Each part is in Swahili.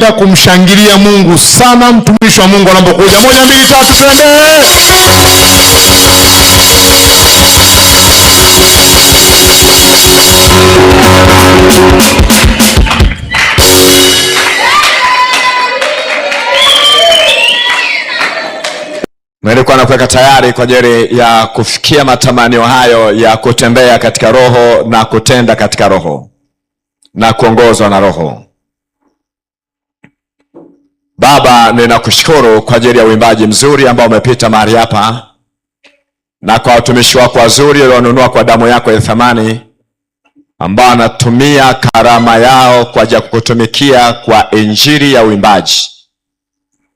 kwenda kumshangilia Mungu sana mtumishi wa Mungu anapokuja. 1 2 3 twende. Nilikuwa nakuweka tayari kwa ajili ya kufikia matamanio hayo ya kutembea katika Roho na kutenda katika Roho na kuongozwa na Roho. Baba, ninakushukuru kwa ajili ya uimbaji mzuri ambao umepita mahali hapa, na kwa watumishi wako wazuri walionunua kwa damu yako ya thamani, ambao wanatumia karama yao kwa ajili ya kukutumikia kwa injili ya uimbaji.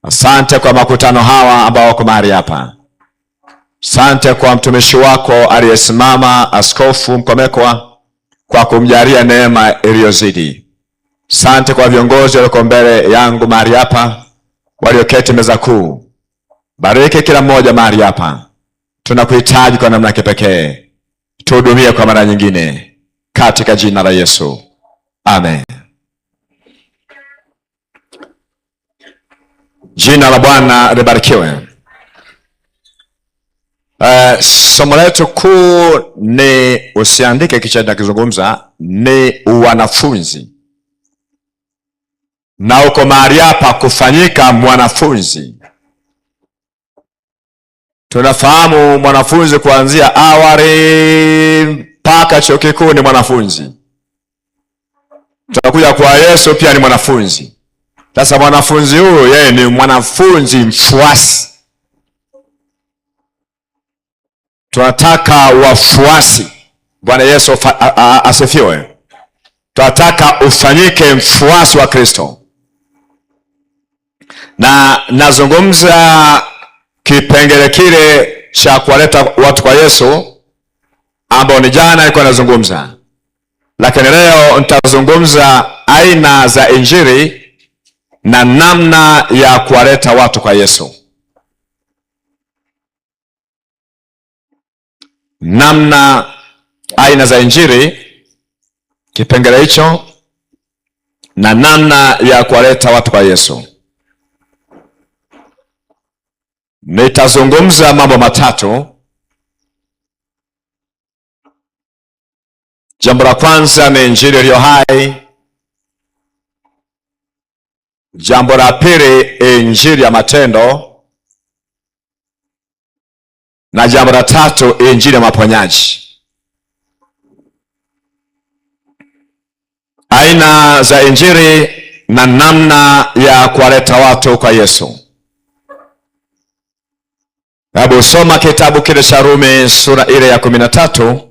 Asante kwa makutano hawa ambao wako mahali hapa. Asante kwa mtumishi wako aliyesimama, Askofu Mkomekwa, kwa kumjalia neema iliyozidi. Asante kwa viongozi walioko mbele yangu mahali hapa, walioketi meza kuu. Bariki kila mmoja mahali hapa. Tunakuhitaji kwa namna kipekee. Tuhudumie kwa mara nyingine, katika jina la Yesu. Amen. Jina la Bwana libarikiwe. Somo letu kuu ni, usiandike kichwa ninachozungumza, ni wanafunzi. Na uko mahali hapa kufanyika mwanafunzi. Tunafahamu mwanafunzi kuanzia awali mpaka chuo kikuu ni mwanafunzi. Tutakuja kwa Yesu pia ni mwanafunzi. Sasa mwanafunzi huyu yeye ni mwanafunzi mfuasi. Tunataka wafuasi. Bwana Yesu asifiwe. Tunataka ufanyike mfuasi wa Kristo. Na nazungumza kipengele kile cha kuwaleta watu kwa Yesu ambao ni jana nilikuwa nazungumza. Lakini leo nitazungumza aina za injili na namna ya kuwaleta watu kwa Yesu. Aina za injili, kipengele hicho, na namna ya kuwaleta watu kwa Yesu. Nitazungumza mambo matatu. Jambo la kwanza ni injili iliyo hai. Jambo la pili, injili ya matendo. Na jambo la tatu, injili ya maponyaji. Aina za injili na namna ya kuwaleta watu kwa Yesu. Hebu soma kitabu kile cha Rumi sura ile ya 13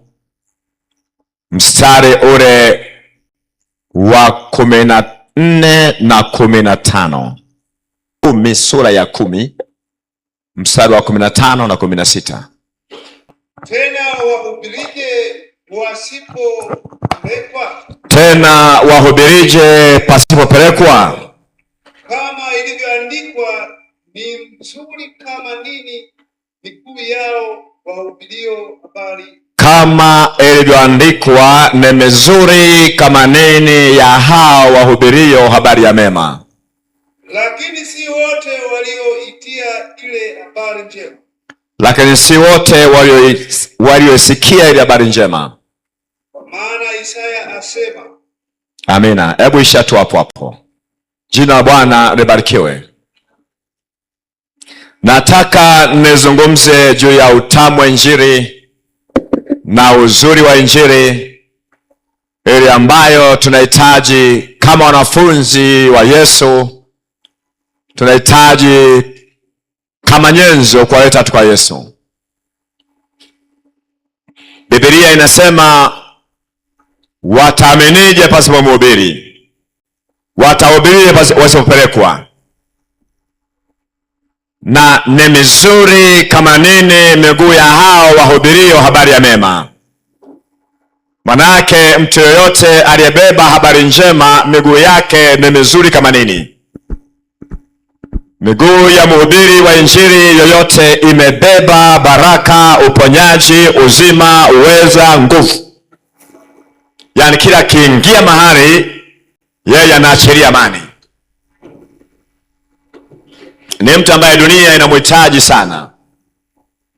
mstari ule wa 14 na 15. Rumi sura ya 10 mstari wa 15 na 16. Tena wahubirije pasipopelekwa? Kama ilivyoandikwa, ni mzuri kama nini miguu yao wahubirio habari. Kama ilivyoandikwa, ni mizuri kama nini ya hao wahubirio habari ya mema. Lakini si wote walioitia ile habari njema. Lakini si wote waliosikia ile habari njema. Kwa maana Isaya asema. Amina. Hebu isha tu hapo. Jina la Bwana libarikiwe. Nataka nizungumze juu ya utamu wa injili na uzuri wa injili, ile ambayo tunahitaji kama wanafunzi wa Yesu. Tunahitaji kama nyenzo kuwaleta watu kwa Yesu. Biblia inasema, wataaminije pasipo mhubiri? Watahubirije wasipopelekwa? Na ni mizuri kama nini miguu ya hao wahubirio habari ya mema. Manake mtu yoyote aliyebeba habari njema, miguu yake ni mizuri kama nini. Miguu ya mhubiri wa injili yoyote imebeba baraka, uponyaji, uzima, uweza, nguvu. Yaani kila kiingia mahali, yeye anaachilia amani. Ni mtu ambaye dunia inamhitaji sana.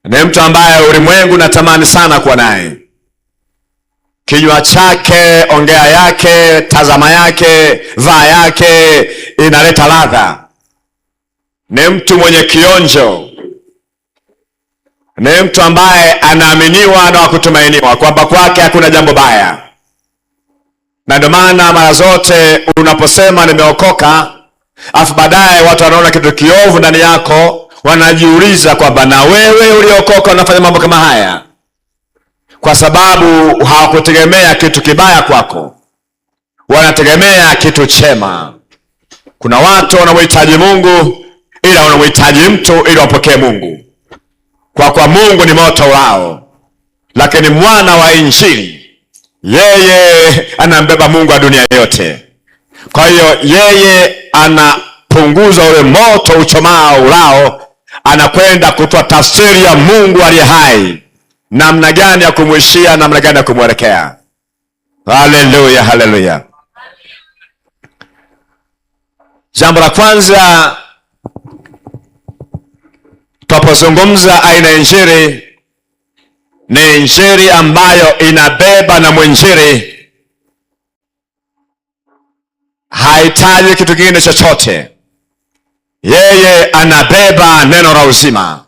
Ni mtu ambaye ulimwengu unatamani sana kuwa naye. Kinywa chake, ongea yake, tazama yake, vaa yake inaleta ladha. Ni mtu mwenye kionjo. Ni mtu ambaye anaaminiwa na kutumainiwa kwamba kwake hakuna jambo baya. Na ndio maana mara zote unaposema nimeokoka, afu baadaye watu wanaona kitu kiovu ndani yako, wanajiuliza kwamba na wewe uliokoka unafanya mambo kama haya, kwa sababu hawakutegemea kitu kibaya kwako, wanategemea kitu chema. Kuna watu wanamhitaji Mungu, ila wanamhitaji mtu ili wapokee Mungu, kwa Mungu ni moto wao. Lakini mwana wa Injili, yeye anambeba Mungu wa dunia yote. Kwa hiyo yeye anapunguza ule moto uchomao ulao, anakwenda kutoa tafsiri ya Mungu aliye hai, namna gani ya kumwishia, namna gani ya kumwelekea. Haleluya, haleluya. Jambo la kwanza, tunapozungumza aina ya injili, ni injili ambayo inabeba na mwinjili hahitaji kitu kingine chochote. Yeye anabeba neno la uzima,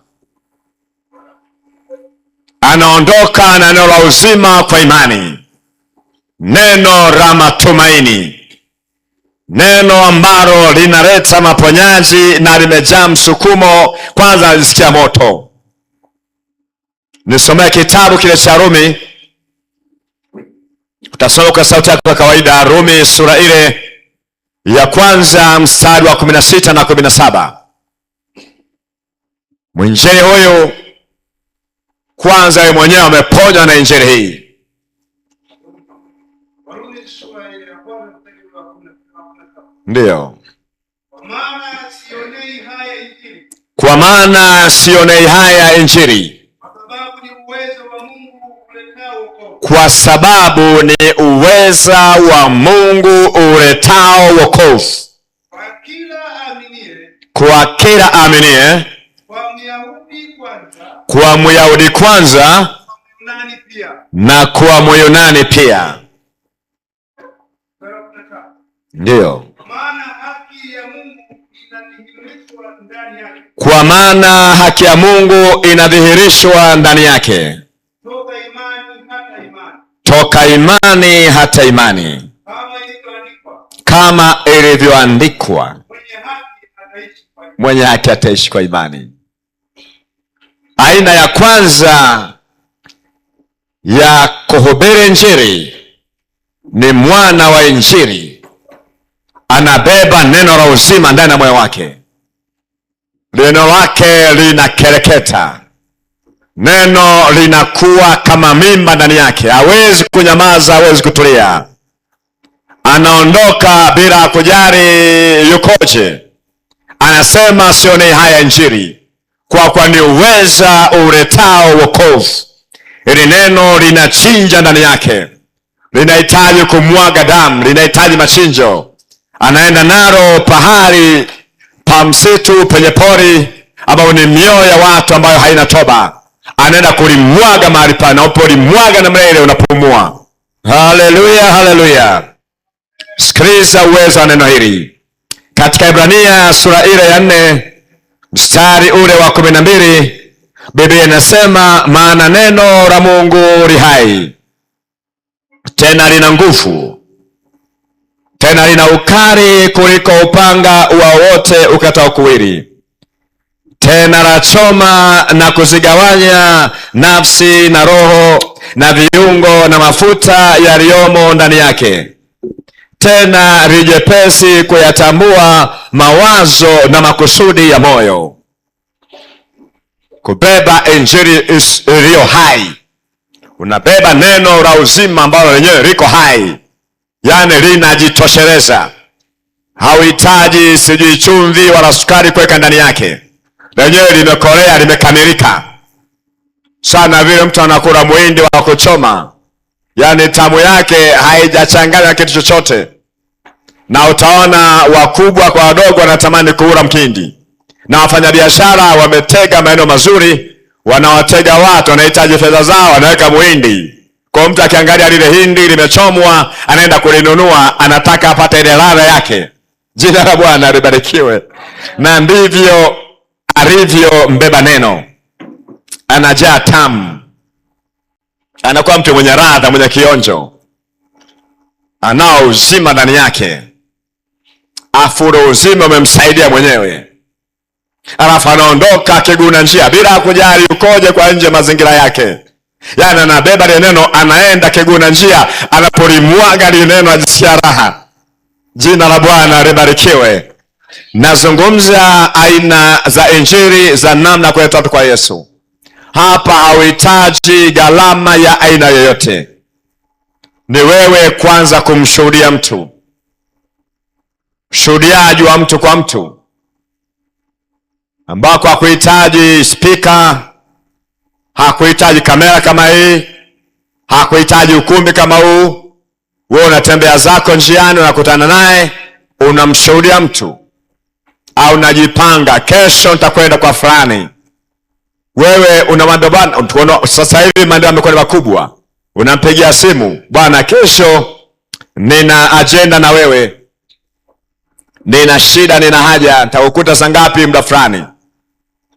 anaondoka na neno la uzima kwa imani, neno la matumaini, neno ambalo linaleta maponyaji na limejaa msukumo. Kwanza alisikia moto. Nisomea kitabu kile cha Rumi, utasoma kwa sauti yako kwa kawaida. Rumi sura ile ya kwanza mstari wa 16 na 17. Mwinjili huyu kwanza yeye mwenyewe ameponywa na injili hii. Ndiyo. Kwa maana sionei haya injili, kwa sababu ni uweza wa Mungu uletao wokovu kwa kila aminiye, kwa Myahudi kwanza na kwa Myunani pia. Ndiyo. Kwa maana haki ya Mungu inadhihirishwa ndani yake, toka imani hata imani, kama ilivyoandikwa, mwenye haki ataishi kwa imani. Aina ya kwanza ya kuhubiri injili ni mwana wa injili anabeba neno la uzima ndani ya moyo wake. Neno lake linakereketa, neno linakuwa kama mimba ndani yake, hawezi kunyamaza, hawezi kutulia. Anaondoka bila kujali yukoje, anasema sionei haya injili, kwa ni uweza uletao wokovu. Ili neno linachinja ndani yake, linahitaji kumwaga damu, linahitaji machinjo. Anaenda nalo pahali pa msitu, penye pori ambao ni mioyo ya watu ambayo haina toba, anaenda kulimwaga mahali pale, na upolimwaga na mlele unapumua. Haleluya, haleluya. Sikiliza uwezo wa neno hili katika Ibrania sura ile ya 4 mstari ule wa 12. Biblia inasema, maana neno la Mungu li hai, tena lina nguvu, tena lina ukali kuliko upanga wa wote ukatao kuwili, tena la choma na kuzigawanya nafsi na roho na viungo na mafuta yaliyomo ndani yake, tena lijepesi kuyatambua mawazo na makusudi ya moyo. Kubeba injili iliyo hai, unabeba neno la uzima ambalo lenyewe liko hai, yani linajitosheleza. Hauhitaji sijui chumvi wala sukari kuweka ndani yake, lenyewe limekolea, limekamilika. Sana vile mtu anakula muhindi wa kuchoma, yani tamu yake haijachanganywa kitu chochote. Na utaona wakubwa kwa wadogo wanatamani kula mkindi, na wafanyabiashara wametega maeneo mazuri, wanawatega watu, wanahitaji fedha zao, wanaweka muhindi. Kwa mtu akiangalia lile hindi limechomwa, anaenda kulinunua, anataka apate ile ladha yake. Jina la Bwana libarikiwe. Na ndivyo alivyo mbeba neno, anajaa tamu, anakuwa mtu mwenye ladha, mwenye kionjo, anao uzima ndani yake, afuro uzima umemsaidia mwenyewe. Alafu anaondoka akiguna njia bila kujali ukoje kwa nje mazingira yake. Yaani anabeba lile neno, anaenda kiguna njia, anapolimwaga lile neno ajisikia raha. Jina la Bwana libarikiwe. Nazungumza aina za injili za namna kuleta watu kwa Yesu. Hapa hauhitaji gharama ya aina yoyote. Ni wewe kwanza kumshuhudia mtu, shuhudiaji wa mtu kwa mtu, ambako hakuhitaji speaker, hakuhitaji kamera kama hii, hakuhitaji ukumbi kama huu. Wewe unatembea zako njiani, unakutana naye, unamshuhudia mtu, au unajipanga, kesho nitakwenda kwa fulani. Wewe una mandobano. Sasa hivi mandobano yamekuwa makubwa, unampigia simu, bwana, kesho nina agenda na wewe, nina shida, nina haja, nitakukuta saa ngapi, muda fulani.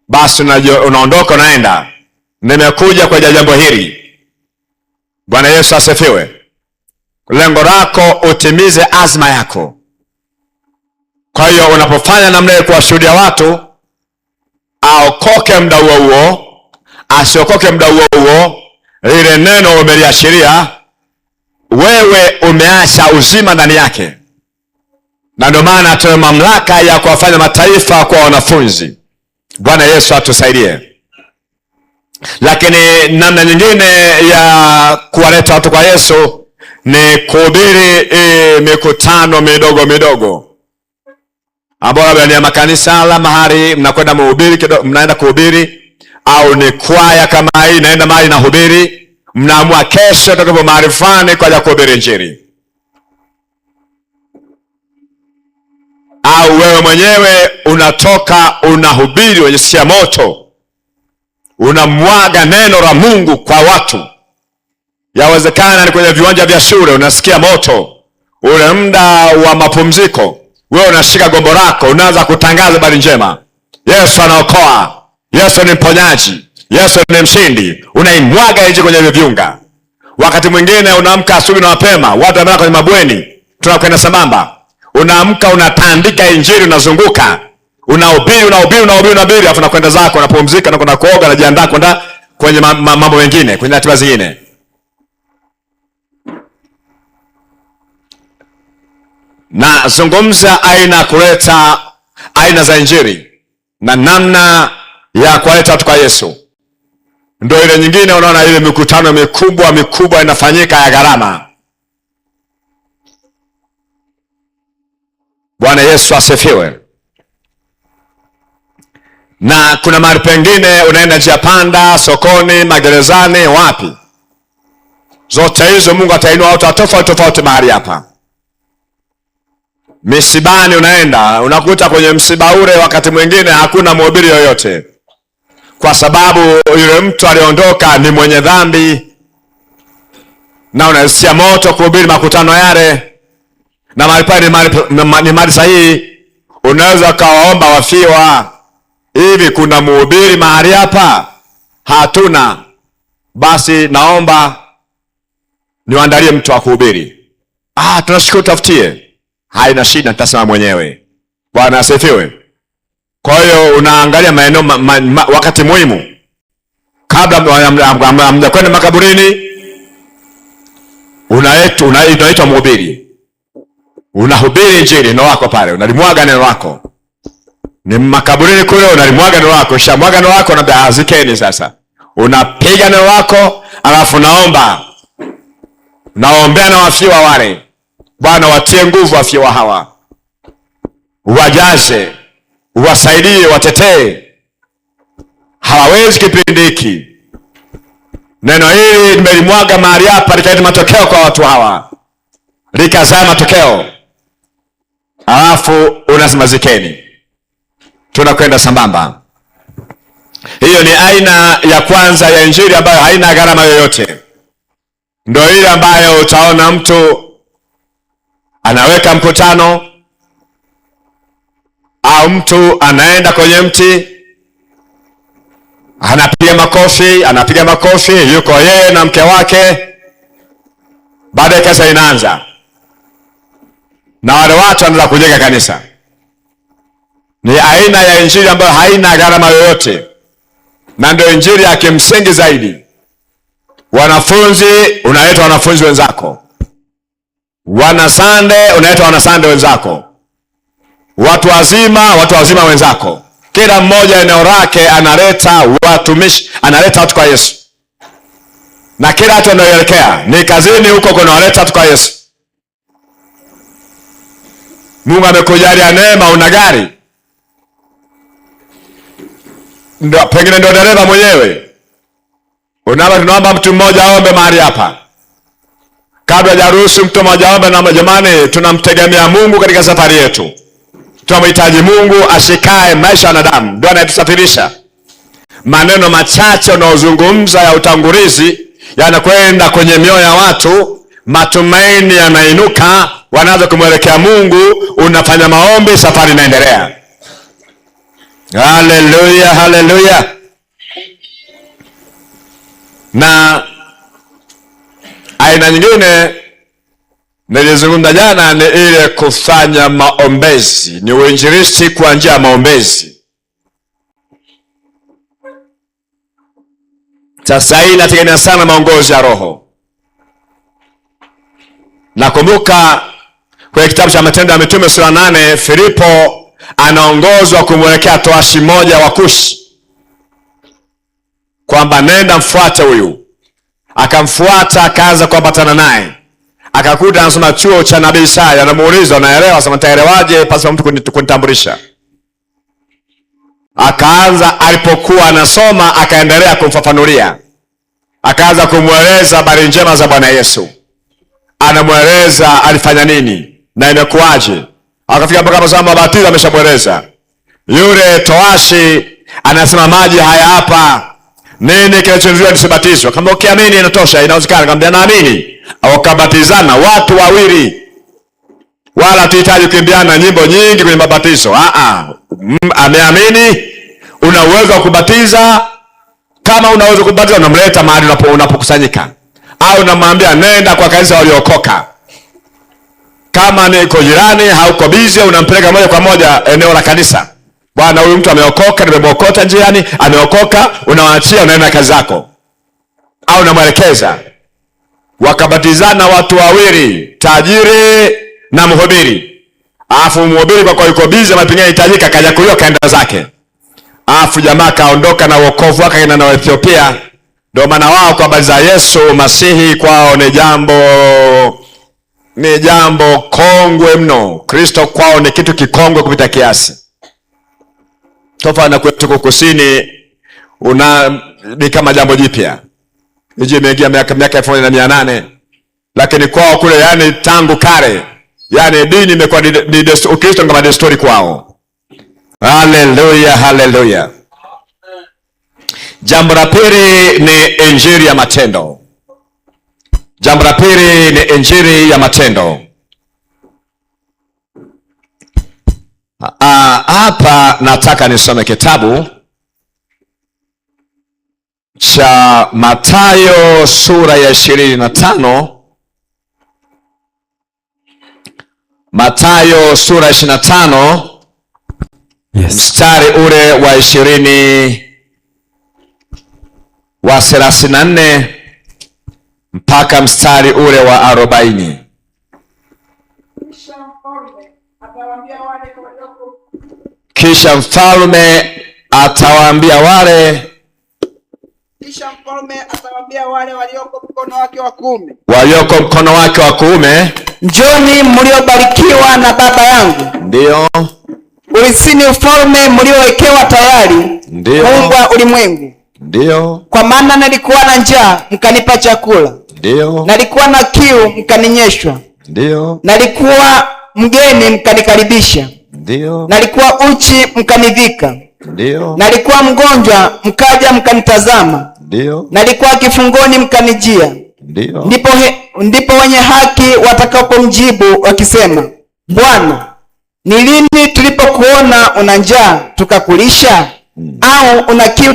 Basi unaondoka, unaenda, nimekuja kwa jambo hili. Bwana Yesu asifiwe. Lengo lako utimize azma yako. Kwa hiyo unapofanya namna hiyo kuwashuhudia watu, aokoke muda huo huo, asiokoke muda huo huo, lile neno umeliashiria, wewe umeacha uzima ndani yake. Na ndio maana tuna mamlaka ya kuwafanya mataifa kwa wanafunzi. Bwana Yesu atusaidie. Lakini namna nyingine ya kuwaleta watu kwa Yesu ni kuhubiri mikutano midogo midogo, ambao labda ni ya makanisa, la mahali mnakwenda mhubiri, mnaenda kuhubiri, au ni kwaya kama hii naenda mahali na hubiri, mnaamua kesho tutakuwa mahali fulani kwa ajili ya kuhubiri injili. Au wewe mwenyewe unatoka unahubiri, unajisikia moto, unamwaga neno la Mungu kwa watu. Yawezekana ni kwenye viwanja vya shule, unasikia moto, ule muda wa mapumziko, wewe unashika gombo lako, unaanza kutangaza habari njema. Yesu anaokoa, Yesu ni mponyaji, Yesu ni mshindi. Unaimwaga nje kwenye viunga. Wakati mwingine unaamka asubuhi na mapema, watu wameenda kwenye mabweni, tunakwenda sambamba. Unaamka unatandika injili, unazunguka, unahubiri, afu unakwenda zako, unapumzika, unakwenda kuoga, unajiandaa kwenda kwenye mambo mengine, kwenye ratiba zingine. Na zungumza kuleta aina za injili na namna ya kuwaleta watu kwa Yesu. Ndio ile nyingine, unaona ile mikutano mikubwa inafanyika ya gharama. Bwana Yesu asifiwe. Na kuna mahali pengine unaenda njia panda, sokoni, magerezani, wapi. Zote hizo Mungu atainua watu tofauti mahali hapa. Misibani unaenda, unakuta kwenye msiba ule wakati mwingine hakuna mhubiri yoyote, kwa sababu yule mtu aliondoka ni mwenye dhambi, na unasikia moto kuhubiri makutano yale. Na mahali pale ni mahali sahihi. Unaweza kawaomba wafiwa, hivi kuna mhubiri mahali hapa? Hatuna. Basi naomba niwaandalie mtu wa kuhubiri. Tunashukuru, tafutie. Haina shida, nitasema mwenyewe. Bwana asifiwe. Kwa hiyo unaangalia maeneo wakati muhimu kabla hamjakwenda makaburini, unaitwa mhubiri. Unahubiri injili, neno lako pale, unalimwaga neno lako. Ni makaburini kule, unalimwaga neno lako, shamwaga neno lako, na azikeni sasa. Unapiga neno lako, alafu naombea na wafiwa wale. Bwana watie nguvu wafiwa hawa, uwajaze, uwasaidie, watetee. Hawawezi kipindi hiki. Neno hili nimelimwaga mahali hapa, likaleta matokeo kwa watu hawa, likazaa matokeo. Alafu unasema zikeni. tunakwenda sambamba. Hiyo ni aina ya kwanza ya injili ambayo haina gharama yoyote. Ndio ile ambayo utaona mtu anaweka mkutano au mtu anaenda kwenye mti anapiga makofi, yuko yeye na mke wake, baadaye kesa inaanza na wale watu wanaanza kujenga kanisa. Ni aina ya injili ambayo haina gharama yoyote, na ndio injili ya kimsingi zaidi. Wanafunzi, unaleta wanafunzi wenzako. Wanasande, unaleta wanasande wenzako. Watu wazima wenzako. Kila mmoja eneo lake analeta watumishi, analeta watu kwa Yesu. Na kila watu anaelekea ni kazini huko, kuna waleta watu kwa Yesu. Mungu amekujalia neema, una gari, pengine ndio dereva mwenyewe. Tunaomba mtu mmoja aombe mahali hapa. Kabla hajaruhusu mtu mmoja aombe, na jamani, tunamtegemea Mungu katika safari yetu. Tunamhitaji Mungu ashikae maisha ya wanadamu, ndio anayetusafirisha. Maneno machache unaozungumza ya utangulizi yanakwenda kwenye mioyo ya watu, matumaini yanainuka, wanaanza kumwelekea Mungu, unafanya maombi, safari inaendelea. Haleluya, haleluya. Na aina nyingine nilizungumza jana ni ile kufanya maombezi, ni uinjilisti kwa njia ya maombezi. Sasa hii inategemea sana maongozi ya Roho. Nakumbuka kwenye kitabu cha Matendo ya Mitume sura 8, Filipo anaongozwa kumwelekea towashi mmoja wa Kushi, kwamba nenda mfuate huyu. Akamfuata, akaanza kuambatana naye, akakuta anasoma chuo cha nabii Isaya. Anamuuliza, unaelewa? Sema, taelewaje pasi mtu kunitambulisha? Akaanza, alipokuwa anasoma akaendelea kumfafanulia, akaanza kumweleza habari njema za Bwana Yesu. Anamweleza alifanya nini na imekuwaje. Akafika mpaka anasema mabatizo, ameshamweleza. Yule towashi anasema, maji haya hapa, nini kinachozuia nisibatizwe? Kama ukiamini inatosha, inawezekana. Akamwambia, naamini. Wakabatizana watu wawili, wala tuhitaji kuimbiana nyimbo nyingi kwenye mabatizo. Ameamini, una uwezo wa kubatiza. Kama una uwezo kubatiza, unamleta mahali unapokusanyika, au unamwambia nenda kwa kanisa waliokoka. Kama ni uko jirani, hauko busy, unampeleka moja kwa moja eneo la kanisa. Bwana, huyu mtu ameokoka, nimemwokota njiani, ameokoka, unawaachia, unaenda kazi zako, au unamwelekeza. Wakabatizana watu wawili, tajiri na mhubiri. Alafu mhubiri kwa yuko busy, mapingine hitajika, kajakuliwa kaenda zake. Alafu jamaa kaondoka na wokovu wake na Ethiopia. Ndio maana wao kwa habari za Yesu Masihi kwao ni jambo kongwe mno. Kristo kwao ni kitu kikongwe kupita kiasi. Tofauti na kwetu kusini, ni kama jambo jipya. Hiji imeingia miaka 1800, lakini kwao kule, yani tangu kale, yani dini imekuwa ni Ukristo kama desturi kwao. Haleluya, haleluya. Jambo la pili ni injili ya matendo. Jambo la pili ni injili ya matendo. Hapa nataka nisome kitabu cha Mathayo sura ya 25. Mathayo sura ya 25, yes. Mstari ule wa 34 mpaka mstari ule wa 40. Kisha mfalme atawaambia wale walioko mkono wake wa kuume, njoni mliobarikiwa na Baba yangu, ndio urisini ufalme mliowekewa tayari kuumbwa ulimwengu. Ndio. Kwa maana nalikuwa na njaa, mkanipa chakula. Ndio. Nalikuwa na kiu, mkaninyeshwa. Ndio. Nalikuwa mgeni, mkanikaribisha. Ndio. Nalikuwa uchi mkanivika. Ndio. Nalikuwa mgonjwa mkaja mkanitazama. Ndio. Nalikuwa kifungoni mkanijia. Ndio. Ndipo wenye haki watakapomjibu wakisema, Bwana, ni lini tulipokuona una njaa tukakulisha, au una kiu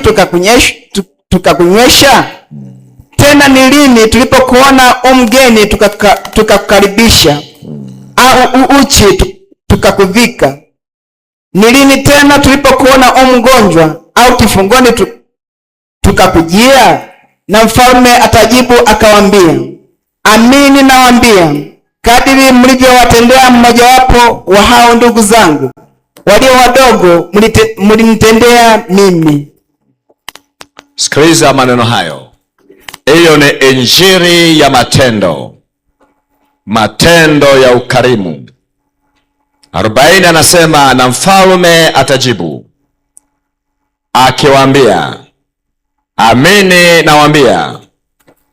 tukakunywesha? Tena ni lini tulipokuona mgeni tukakukaribisha, au uchi tukakuvika? Ni lini tena tulipokuona mgonjwa au kifungoni tukakujia? Na mfalme atajibu akawaambia, amini nawaambia, kadiri mlivyowatendea mmojawapo wa hao ndugu zangu walio wadogo, mlinitendea mimi. Sikiliza maneno hayo. Hiyo ni injili ya matendo, matendo ya ukarimu. 40 anasema, na mfalme atajibu akiwaambia, amini nawaambia,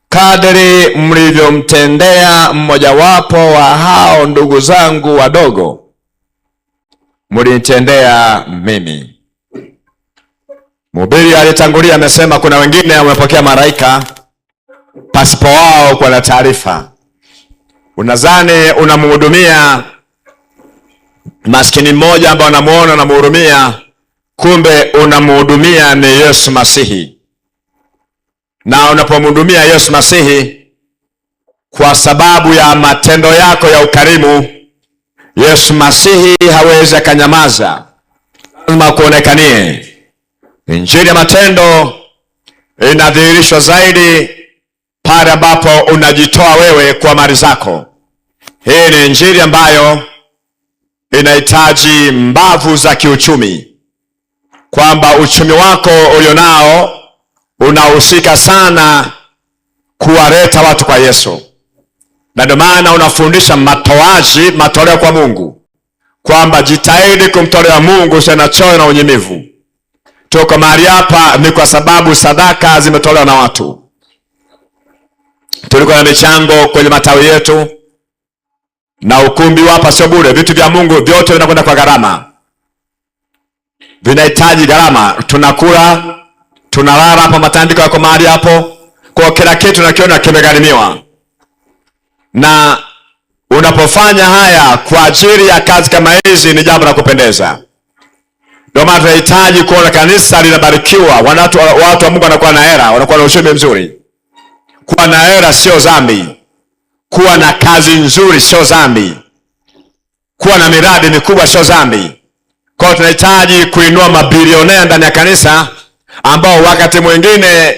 kadiri mlivyomtendea mmojawapo wa hao ndugu zangu wadogo, mlinitendea mimi. Mhubiri alitangulia amesema kuna wengine wamepokea malaika pasipo wao kuwa na taarifa. Unadhani unamhudumia maskini mmoja ambaye unamuona unamhurumia, kumbe unamhudumia ni Yesu Masihi. Na unapomhudumia Yesu Masihi kwa sababu ya matendo yako ya ukarimu, Yesu Masihi hawezi akanyamaza, lazima kuonekanie. Injili ya matendo inadhihirishwa zaidi pale ambapo unajitoa wewe kwa mali zako. Hii ni injili ambayo inahitaji mbavu za kiuchumi, kwamba uchumi wako ulionao unahusika sana kuwaleta watu kwa Yesu. Na ndio maana unafundisha matoaji, matoleo kwa Mungu, kwamba jitahidi kumtolea Mungu usina choyo na unyimivu. Tuko mahali hapa ni kwa sababu sadaka zimetolewa na watu. Tulikuwa na michango kwenye matawi yetu, na ukumbi hapa sio bure. Vitu vya Mungu vyote vinakwenda kwa gharama, vinahitaji gharama. Tunakula, tunalala hapa, matandiko yako mahali hapo, kwa kila kitu nakiona kimegharimiwa. Na unapofanya haya kwa ajili ya kazi kama hizi, ni jambo la kupendeza. Ndio maana tunahitaji kuona kanisa linabarikiwa, watu wa Mungu wanakuwa na hela, wanakuwa na uchumi mzuri. Kuwa na hela sio dhambi, kuwa na kazi nzuri sio dhambi, kuwa na miradi mikubwa sio dhambi. Kwa hiyo tunahitaji kuinua mabilionea ndani ya kanisa, ambao wakati mwingine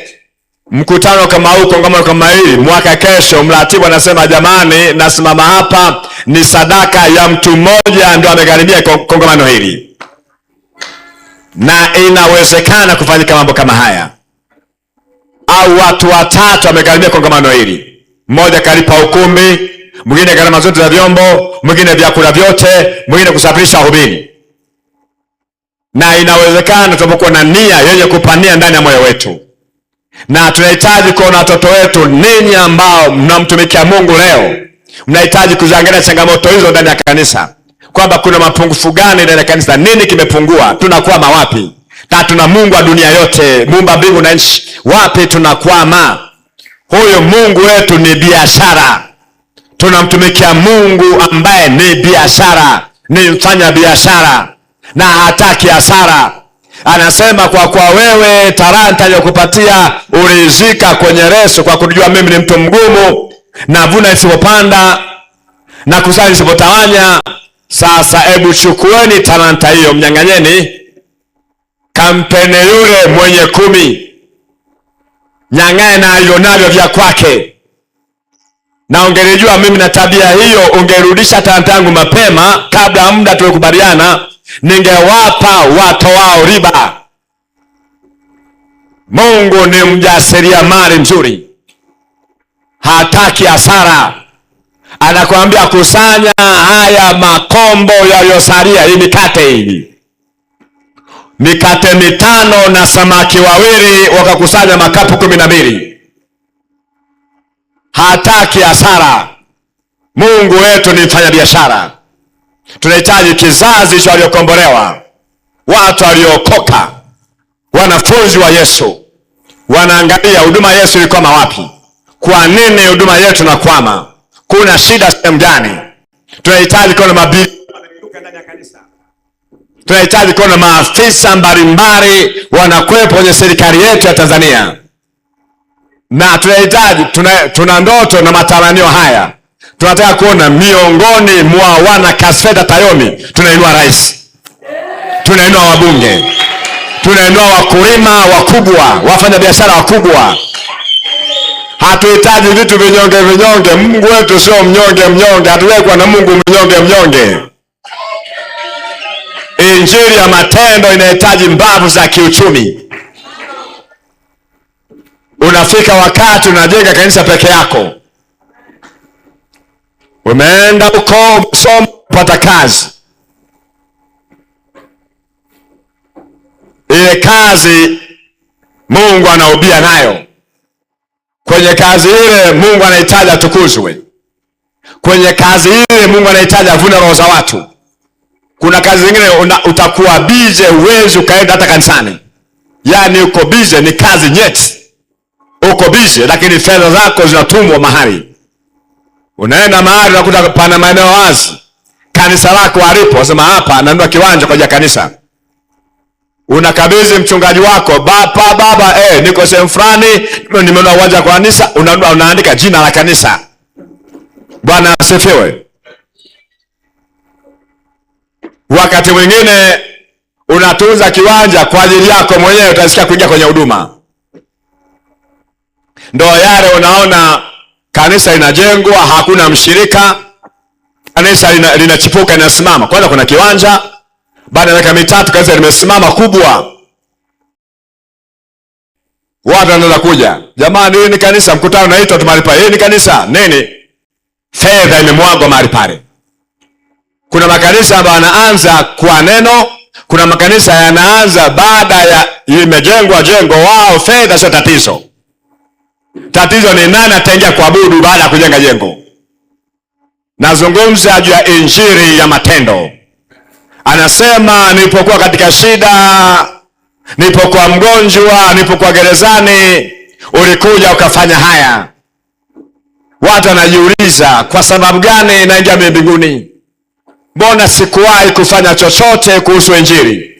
mkutano kama huu, kongamano kama hili, mwaka kesho mratibu anasema, jamani, nasimama hapa, ni sadaka ya mtu mmoja ndio amegharimia kongamano hili. Na inawezekana kufanyika mambo kama haya, au watu watatu wamegharimia kongamano hili. Mmoja kalipa ukumbi, mwingine gharama zote za vyombo, mwingine vyakula vyote, mwingine kusafirisha wahubiri. Na inawezekana tunapokuwa na nia yenye kupania ndani ya moyo wetu. Na tunahitaji kuona watoto wetu, ninyi ambao mnamtumikia Mungu leo, mnahitaji kuziangalia changamoto hizo ndani ya kanisa, kwamba kuna mapungufu gani ndani ya kanisa, nini kimepungua, tunakwama wapi? Na tuna Mungu wa dunia yote, muumba mbingu na nchi, wapi tunakwama? Huyo Mungu wetu ni biashara. Tunamtumikia Mungu ambaye ni biashara, ni mfanya biashara, na hataki hasara. Anasema, kwa wewe talanta niliyokupatia ulizika kwenye leso, kwa kujua mimi ni mtu mgumu, navuna isipopanda na kusanya isipotawanya. Sasa hebu chukueni talanta hiyo, mnyang'anyeni, kampeni yule mwenye 10, nyang'anye na alionavyo vya kwake. Na ungelijua mimi na tabia hiyo, ungerudisha talanta yangu mapema, kabla muda tulikubaliana, ningewapa watu wao riba. Mungu ni mjasiriamali mzuri, hataki hasara. Anakuambia, kusanya haya makombo yaliyosalia, hii mikate, hii mikate 5 na samaki 2, wakakusanya makapu 12. Hataki hasara. Mungu wetu ni mfanya biashara. Tunahitaji kizazi cha waliokombolewa, watu waliokoka, wanafunzi wa Yesu. Wanaangalia huduma Yesu ilikwama wapi? Kwa nini huduma yetu inakwama? Kuna shida sehemu gani? Tunahitaji kuona mabili ndani ya kanisa. Tunahitaji kuona maafisa mbalimbali wanakwepo kwenye serikali yetu ya Tanzania. Na tunahitaji, tuna ndoto na matamanio haya. Tunataka kuona miongoni mwa wana Kasfeta Tayomi tunainua rais, tunainua wabunge, tunainua wakulima wakubwa, wafanya biashara wakubwa. Hatuhitaji vitu vinyonge vinyonge. Mungu wetu sio mnyonge mnyonge. Hatuwezi kuwa na Mungu mnyonge mnyonge. Injili ya matendo inahitaji mbavu za kiuchumi. Unafika wakati unajenga kanisa peke yako. Umeenda huko umesoma kupata kazi. Ile kazi Mungu anaubia nayo. Kwenye kazi ile Mungu anahitaji atukuzwe. Kwenye kazi ile Mungu anahitaji avune roho za watu. Kuna kazi zingine utakuwa bize, uwezi ukaenda hata kanisani. Yaani uko bize, ni kazi nyeti. Uko bize lakini fedha zako zinatumwa mahali. Unaenda mahali unakuta pana maeneo wazi. Kanisa lako halipo, wasema hapa nanunua kiwanja kwa ajili ya kanisa. Unakabidhi mchungaji wako, baba niko sehemu fulani, nimenunua uwanja kwa kanisa, unaandika jina la kanisa. Bwana asifiwe. Wakati mwingine unatunza kiwanja kwa ajili yako mwenyewe, utasikia kuingia kwenye huduma. Ndio yale unaona kanisa linajengwa, hakuna mshirika, kanisa linachipuka linasimama. Kwanza kuna kiwanja, baada ya miaka mitatu kanisa limesimama kubwa. Watu wanaanza kuja, jamani hii ni kanisa, mkutano unaitwa mahali pale. Hii ni kanisa nini? Fedha imemwagwa mahali pale. Kuna makanisa ambayo yanaanza kwa neno, kuna makanisa yanaanza baada ya imejengwa jengo. Wao fedha sio tatizo. Tatizo ni nani ataingia kuabudu baada ya kujenga jengo. Nazungumza juu ya injili ya matendo. Anasema nilipokuwa katika shida, nilipokuwa mgonjwa, nilipokuwa gerezani, ulikuja ukafanya haya. Watu wanajiuliza, kwa sababu gani naingia mbinguni? Mbona sikuwahi kufanya chochote kuhusu injili?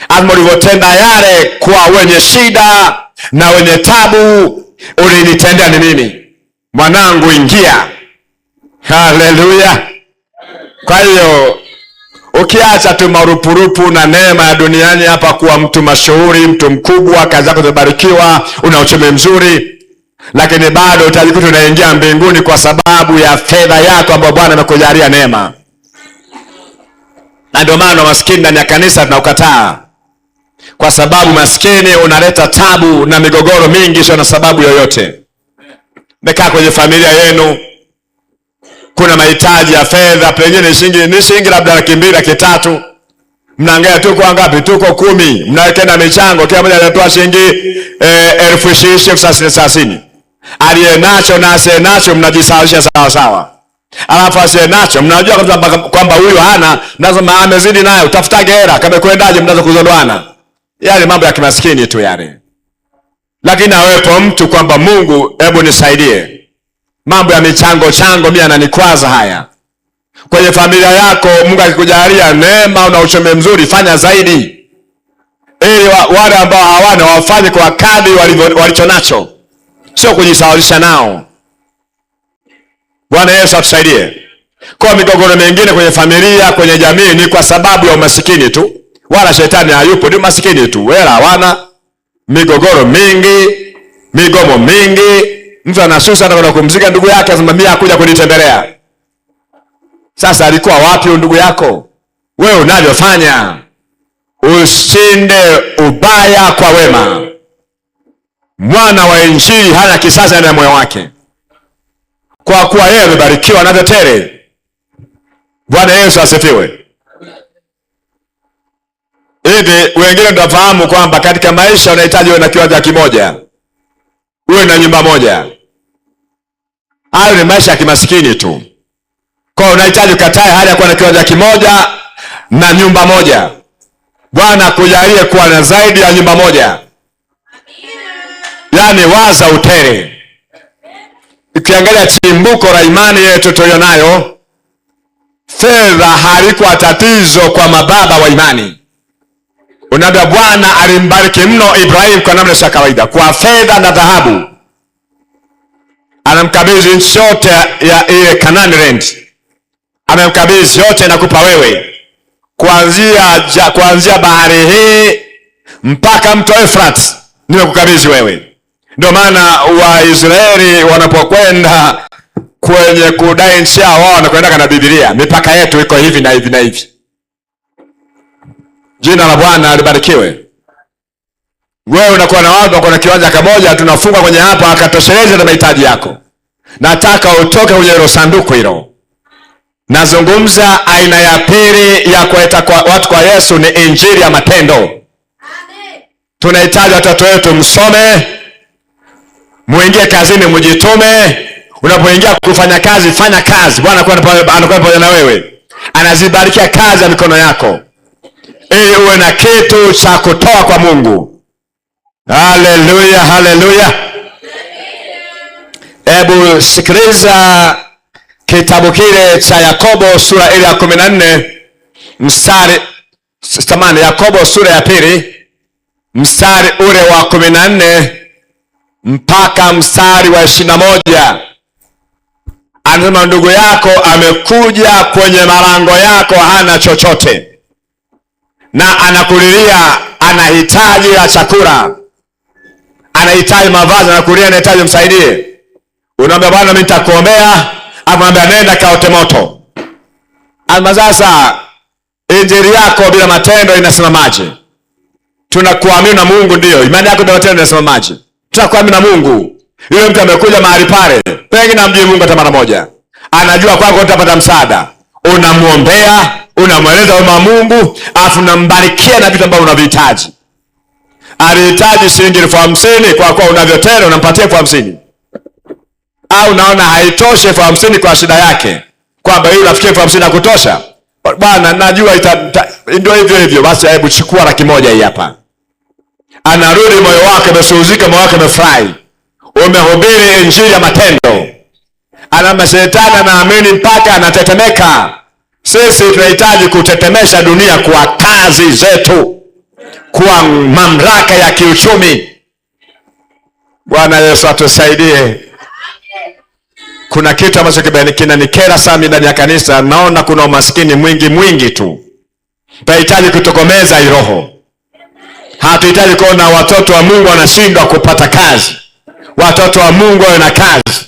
Ama ulivyotenda yale kwa wenye shida na wenye tabu, ulinitendea ni nini? Mwanangu, ingia. Haleluya. Kwa hiyo ukiacha tu marupurupu na neema ya duniani hapa, kuwa mtu mashuhuri, mtu mkubwa, kazi yako zimebarikiwa, una uchumi mzuri, lakini bado utajikuta unaingia mbinguni kwa sababu ya fedha yako ambayo Bwana amekujalia neema. Na ndio maana maskini ndani ya kanisa tunaukataa. Kwa sababu maskini unaleta tabu na migogoro mingi sio na sababu yoyote. Mekaa kwenye familia yenu, kuna mahitaji ya fedha, pengine ni shilingi labda 200,000, 300,000. Mnaangalia tuko ngapi? Tuko 10. Mnawekenda michango, kila mmoja anatoa shilingi 20,000, aliye nacho na asiye nacho mnajisawisha sawa sawa. Alafu asiye nacho mnajua kwamba huyu hana, lazima amezidi naye, utafuta hela, kama kwendaje mnaanza kuzondoana. Yale mambo ya kimaskini tu yale. Lakini awepo mtu kwamba Mungu, hebu nisaidie. Mambo ya michango mimi ananikwaza haya. Kwenye familia yako Mungu akikujalia neema na uchumi mzuri, fanya zaidi. Ili wale ambao hawana wafanye kwa kadri walichonacho. Sio kujisawazisha nao. Bwana Yesu atusaidie. Kwa migogoro mingine kwenye familia, kwenye jamii ni kwa sababu ya umasikini tu. Wala shetani hayupo, ni masikini tu. Wala hawana migogoro mingi, migomo mingi. Mtu anasusa hata kumzika ndugu yake, asema mimi hakuja kunitembelea. Sasa alikuwa wapi ndugu yako? Wewe unavyofanya, usinde ubaya kwa wema. Mwana wa injili hana kisasi ndani ya moyo wake, kwa kuwa yeye amebarikiwa na tele. Bwana Yesu asifiwe. Hivi wengine tunafahamu kwamba katika maisha unahitaji uwe na kiwanja kimoja, uwe na nyumba moja. Hayo ni maisha ya kimaskini tu. Kwa unahitaji ukatae hali ya kuwa na kiwanja kimoja na nyumba moja. Bwana kujalie kuwa na zaidi ya nyumba moja. Yaani waza utere. Ukiangalia chimbuko la imani yetu tulionayo, fedha halikuwa tatizo kwa mababa wa imani. Unaambia Bwana alimbariki mno Ibrahim kwa namna ya kawaida, kwa fedha na dhahabu. Anamkabidhi nchi yote ya ile Canaan land. Amemkabidhi yote na kupa wewe. Kuanzia bahari hii mpaka mto Euphrates nimekukabidhi wewe. Ndio maana Waisraeli wanapokwenda kwenye kudai nchi yao, wao wanakwenda na Biblia, mipaka yetu iko hivi na hivi na hivi. Jina la Bwana libarikiwe. Wewe unakuwa na watu wako na kiwanja kimoja, tunafunga kwenye hapa akatosheleze na mahitaji yako. Nataka utoke kwenye hilo sanduku hilo. Nazungumza aina ya pili ya kuleta kwa watu kwa Yesu, ni injili ya matendo. Amen. Tunahitaji watoto wetu msome, muingie kazini, mjitume. Unapoingia kufanya kazi, fanya kazi. Bwana anakuwa pamoja na wewe. Anazibarikia kazi ya mikono yako, ili uwe na kitu cha kutoa kwa Mungu. Haleluya, haleluya. Hebu sikiliza kitabu kile cha Yakobo sura ile ya 14 mstari samani, Yakobo sura ya pili mstari ule wa 14 mpaka mstari wa 21. Anasema, ndugu yako amekuja kwenye malango yako, hana chochote na anakulilia, anahitaji ya chakula, anahitaji mavazi, anakulilia, anahitaji msaidie. Unaambia Bwana mimi nitakuombea, amwambia nenda kaote moto. Ama sasa injili yako bila matendo inasimamaje? Tunakuamini na Mungu, ndio imani yako bila matendo inasimamaje? Tunakuamini na Mungu. Yule mtu amekuja mahali pale, pengine amjui Mungu hata mara moja, anajua kwako utapata msaada, unamuombea, unamweleza wema wa Mungu, afu unambarikia na vitu ambavyo unavihitaji. Alihitaji shilingi 50,000, kwa kuwa unavyotenda unampatia 50,000. Au unaona haitoshi 50,000 kwa shida yake, kwamba yeye unafikia 50,000 na kutosha. Bwana najua ndio hivyo hivyo, basi hebu chukua 100,000 hii hapa. Anarudi moyo wake umesuzika, moyo wake umefurahi. Umehubiri injili ya matendo. Ana shetani anaamini mpaka anatetemeka. Sisi tunahitaji kutetemesha dunia kwa kazi zetu, kwa mamlaka ya kiuchumi. Bwana Yesu atusaidie. Kuna kitu ambacho kinanikera sana ndani ya kanisa. Naona kuna umaskini mwingi tu. Tunahitaji kutokomeza hii roho. Hatuhitaji kuona watoto wa Mungu wanashindwa kupata kazi. Watoto wa Mungu wawe na kazi.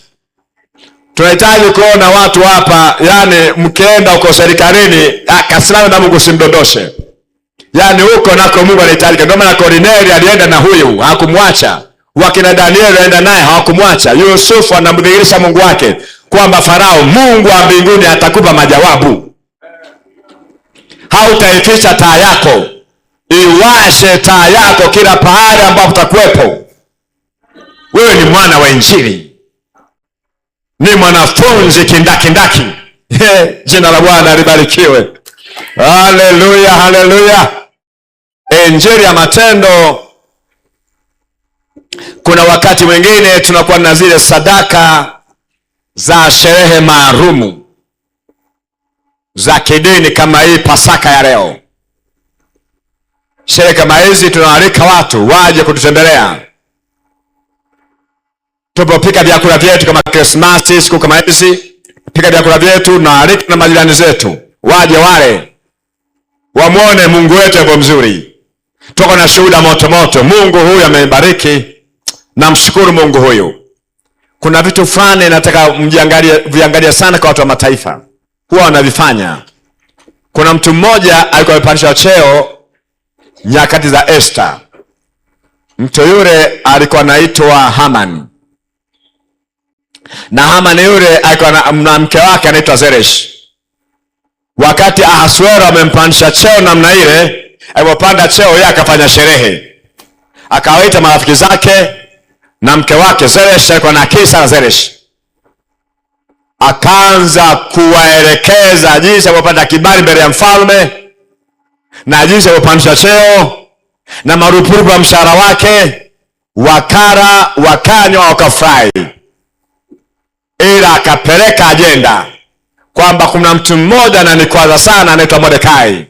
Tunahitaji kuona watu hapa, yani mkienda uko serikalini, akasimama na Mungu simdondoshe. Yani huko nako Mungu anahitaji. Ndio maana Kornelio alienda na huyu, hakumwacha. Wakina Danieli alienda naye, hawakumwacha. Yusufu anamdhihirisha Mungu wake kwamba Farao, Mungu wa mbinguni atakupa majawabu. Hautaificha taa yako. Iwashe taa yako kila pahali ambapo utakuwepo. Wewe ni mwana wa injili, ni mwanafunzi kindakindaki. Jina la Bwana libarikiwe. Haleluya, haleluya. Injili ya matendo. Kuna wakati mwingine tunakuwa na zile sadaka za sherehe maalumu za kidini, kama hii Pasaka ya leo. Sherehe kama hizi tunawaalika watu waje kututembelea. Tupopika vyakula vyetu kama Krismasi, siku kama hizi, pika vyakula vyetu na alika na majirani zetu waje wale, wamuone Mungu wetu yupo mzuri. Tuko na shuhuda moto moto. Mungu huyu amenibariki, namshukuru Mungu huyu. Kuna vitu fulani nataka viangalie sana kwa watu wa mataifa, huwa wanavifanya. Kuna mtu mmoja alikuwa amepandishwa cheo nyakati za Esther. Mtu yule alikuwa anaitwa Haman. Na Haman yule alikuwa na mke wake anaitwa Zeresh. Wakati Ahasuero amempandisha cheo namna ile, alipopanda cheo yeye akafanya sherehe. Akawaita marafiki zake na mke wake Zeresh, alikuwa na akili sana Zeresh. akaanza kuwaelekeza jinsi ya kupata kibali mbele ya mfalme na jinsi ya kupandisha cheo na marupurupu ya mshahara wake. Wakara, wakanywa, wakafurahi. Ila akapeleka ajenda kwamba kuna mtu mmoja ananikwaza sana, anaitwa Mordekai,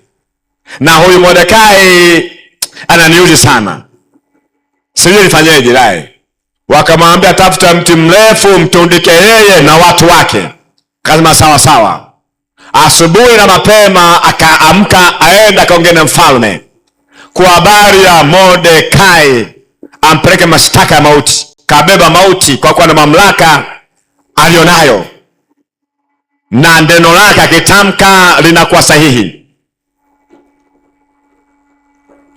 na huyu Mordekai ananiuzi sana, sijui nifanyeje naye. Wakamwambia tafuta mti mrefu mtundike yeye na watu wake. Akasema sawa sawa. Asubuhi na mapema akaamka aenda kaongea na mfalme kwa habari ya Mordekai ampeleke mashtaka ya mauti. Kabeba mauti kwa kuwa na mamlaka alionayo, na neno lake akitamka linakuwa sahihi.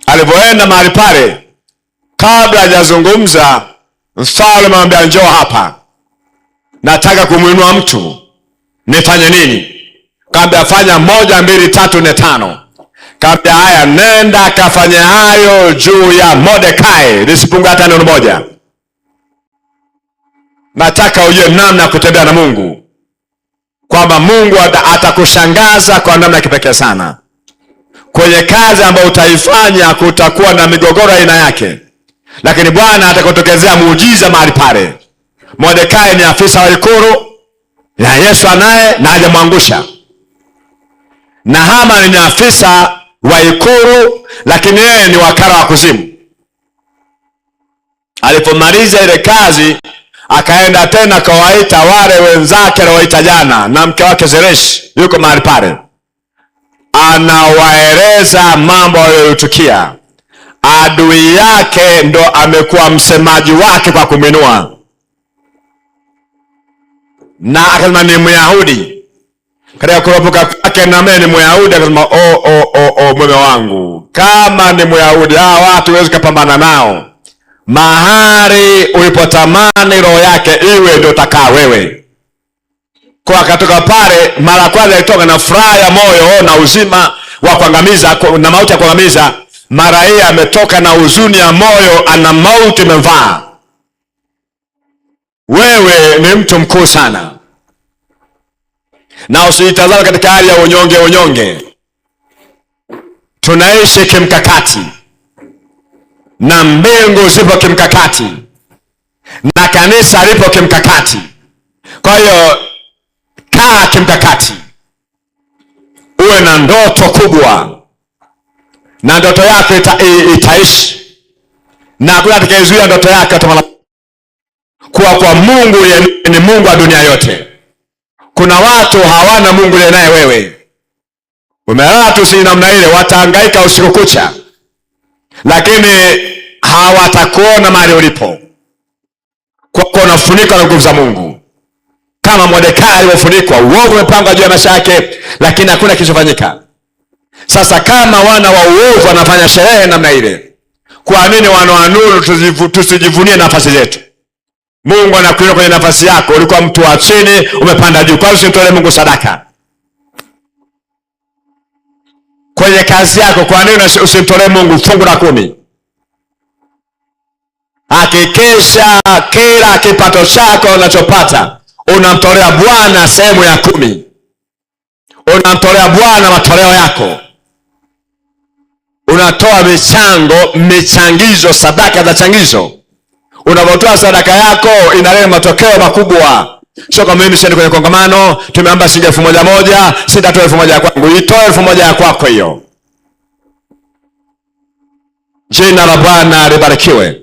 Alipoenda mahali pale, kabla hajazungumza, mfalme amwambia njoo hapa, nataka kumwinua mtu, nifanye nini? Kaambia fanya 1 2 3 4 5. Kaambia haya, nenda kafanya hayo juu ya Mordekai, lisipungue hata neno moja. Nataka ujue namna ya kutembea na Mungu, kwamba Mungu atakushangaza kwa namna ya kipekee sana. Kwenye kazi ambayo utaifanya kutakuwa na migogoro aina yake, lakini Bwana atakutokezea muujiza mahali pale. Mordekai ni afisa wa ikulu na Yesu anaye na hajamwangusha, na Hamani ni afisa wa ikulu lakini yeye ni wakala wa kuzimu. Alipomaliza ile kazi, akaenda tena kawaita wale wenzake aliowaita jana, na mke wake Zereshi yuko mahali pale, anawaeleza mambo yaliyotukia. Adui yake ndo amekuwa msemaji wake kwa kumwinua, na akasema ni Myahudi. Katika kuropoka kwake, na mimi ni Myahudi, akasema mume wangu, kama ni Myahudi hawa watu huwezi kupambana nao. Mahali ulipotamani roho yake iwe ndio utakaa wewe. Kwa akatoka pale, mara kwanza alitoka na furaha ya moyo na uzima wa kuangamiza na mauti ya kuangamiza. Mara hii ametoka na huzuni ya moyo, ana mauti imemvaa. Wewe ni mtu mkuu sana, na usijitazame katika hali ya unyonge. Tunaishi kimkakati, na mbingu zipo kimkakati, na kanisa lipo kimkakati. Kwa hiyo kaa kimkakati, uwe na ndoto kubwa, na ndoto yako itaishi, na hakuna atakayezuia ndoto yako. Kwa Mungu ni Mungu wa dunia yote. Kuna watu hawana Mungu yeye naye wewe. Umelala tu si namna ile, watahangaika usiku kucha, lakini hawatakuona mahali ulipo, kwa kuwa unafunikwa na nguvu za Mungu. Kama Mordekai alivyofunikwa, uovu umepangwa juu ya maisha yake, lakini hakuna kilichofanyika. Sasa kama wana wa uovu wanafanya sherehe namna ile, kwa nini wana wa nuru tusijivunie nafasi zetu? Mungu anakuinua kwenye nafasi yako. Ulikuwa mtu wa chini, umepanda juu. Kwa nini usimtolee Mungu sadaka? Kwenye kazi yako, kwa nini usimtolee Mungu fungu la 10? Hakikisha kila kipato chako unachopata unamtolea Bwana sehemu ya 10. Unamtolea Bwana matoleo yako. Unatoa michangizo, sadaka za changizo. Unapotoa sadaka yako inaleta matokeo makubwa. Sio kama mimi siende kwenye kongamano, tumeamba shilingi 1,000, sitatoa 1,000 ya kwangu. Itoe 1,000 ya kwako hiyo. Jina la Bwana libarikiwe.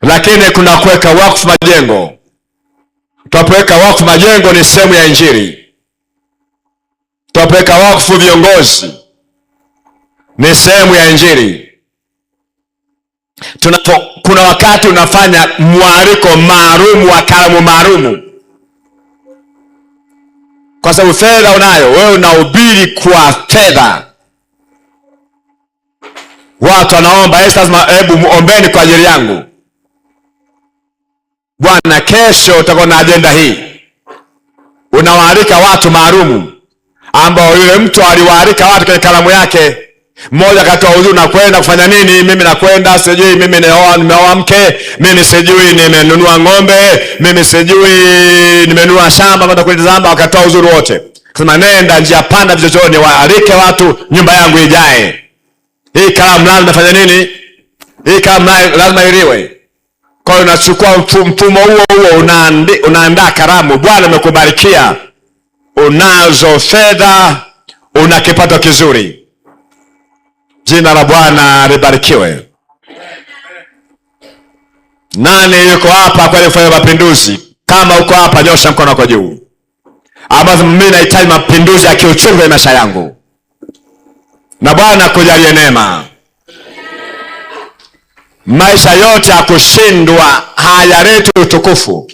Lakini kuna kuweka wakfu majengo. Tutapoweka wakfu majengo ni sehemu ya Injili. Tutapoweka wakfu viongozi ni sehemu ya Injili. Kuna wakati unafanya mwaliko maalum wa karamu maalum, kwa sababu fedha unayo wewe, unahubiri kwa fedha. Watu wanaomba, hebu ombeni kwa ajili yangu. Bwana, kesho utakuwa na agenda hii. Unawaalika watu maalum ambao yule mtu aliwaalika watu kwenye karamu yake, Mmoja akatoa udhuru, nakwenda kufanya nini? Mimi nakwenda sijui, mimi nimeoa mke, mimi sijui nimenunua ng'ombe, mimi sijui nimenunua shamba, kwenda kulitazama. Wakatoa udhuru wote, sema nenda njia panda vichochoroni, waalike watu, nyumba yangu ijae. Hii karamu lazima fanya nini? Hii karamu lazima iliwe. Kwa hiyo unachukua mfumo huo, unaandaa karamu. Bwana amekubarikia, unazo fedha, una kipato kizuri. Jina la Bwana libarikiwe. Nani yuko hapa kwa kufanya mapinduzi? Kama uko hapa, nyosha mkono wako juu. Ambapo mimi nahitaji mapinduzi ya kiuchumi kwenye maisha yangu, na Bwana kujalie neema. Maisha yote ya kushindwa hayaleti utukufu,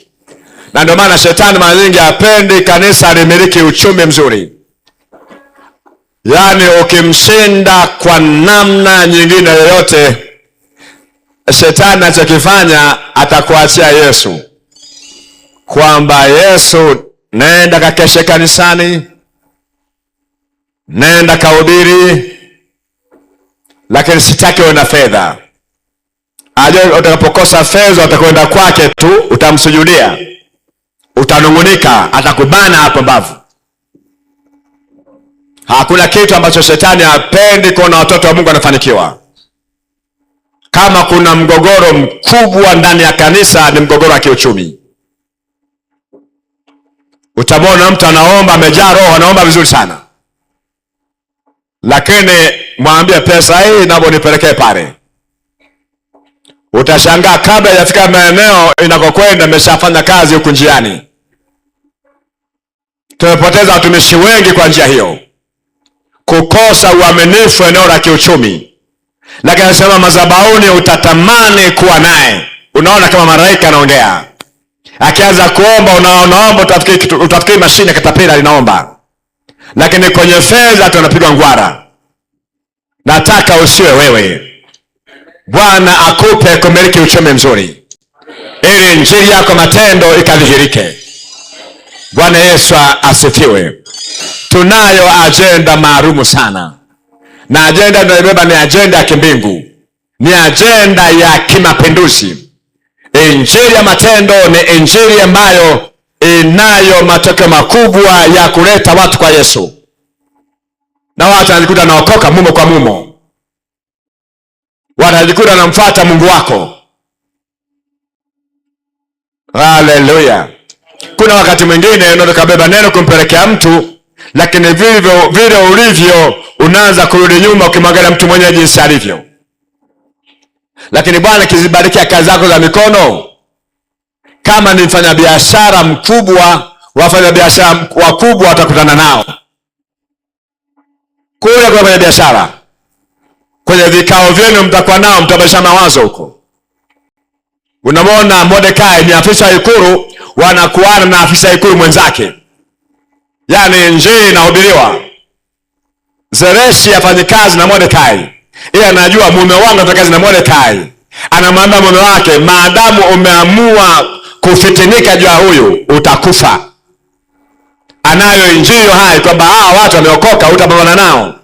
na ndio maana shetani mara nyingi hapendi kanisa limiliki uchumi mzuri. Yaani ukimshinda kwa namna nyingine yoyote, shetani anachokifanya atakuachia Yesu, kwamba Yesu, nenda kakeshe kanisani, nenda kahubiri, lakini sitaki uwe na fedha. Ajua utakapokosa fedha utakwenda kwake tu, utamsujudia, utanungunika, atakubana hapo mbavu. Hakuna kitu ambacho shetani hapendi kuona watoto wa Mungu wanafanikiwa. Kama kuna mgogoro mkubwa ndani ya kanisa, ni mgogoro wa kiuchumi. Utamwona mtu anaomba, amejaa roho, anaomba vizuri sana, lakini mwambie pesa hii naomba nipelekee pale. Utashangaa kabla hajafika maeneo inakokwenda ameshafanya kazi huku njiani. Tumepoteza watumishi wengi kwa njia hiyo, kukosa uaminifu eneo la kiuchumi. Lakini anasema madhabahuni utatamani kuwa naye. Unaona kama malaika anaongea, akianza kuomba unaomba, utafikiri mashine katapila linaomba, lakini kwenye fedha tunapigwa ngwara. Nataka usiwe wewe. Bwana akupe kumiliki uchumi mzuri, ili injili yako matendo ikadhihirike. Bwana Yesu asifiwe. Tunayo ajenda maalumu sana, na ajenda tunayobeba ni ajenda ya kimbingu, ni ajenda ya kimapinduzi. Injili ya matendo ni injili ambayo inayo matokeo makubwa ya kuleta watu kwa Yesu, na watu wanajikuta wanaokoka mumo kwa mumo, wanajikuta wanamfuata Mungu wako. Haleluya. Kuna wakati mwingine unaweza kubeba neno kumpelekea mtu, lakini vile ulivyo unaanza kurudi nyuma ukimwangalia mtu mwenye jinsi alivyo. Lakini Bwana kizibarikia kazi zako za mikono. Kama ni mfanyabiashara mkubwa, wafanyabiashara wakubwa watakutana nao kule kwa wafanyabiashara. Kwenye vikao vyenu mtakuwa nao, mtabadilisha mawazo huko. Unamwona Mordekai ni afisa ikulu, wanakuana na afisa ikulu mwenzake, yaani injili inahubiriwa. Zereshi afanye kazi na Mordekai, yeye anajua mume wangu atafanya kazi na Mordekai. Anamwambia mume wake, maadamu umeamua kufitinika juu ya huyu, utakufa. Anayo injili hai kwamba watu wameokoka, utapambana nao.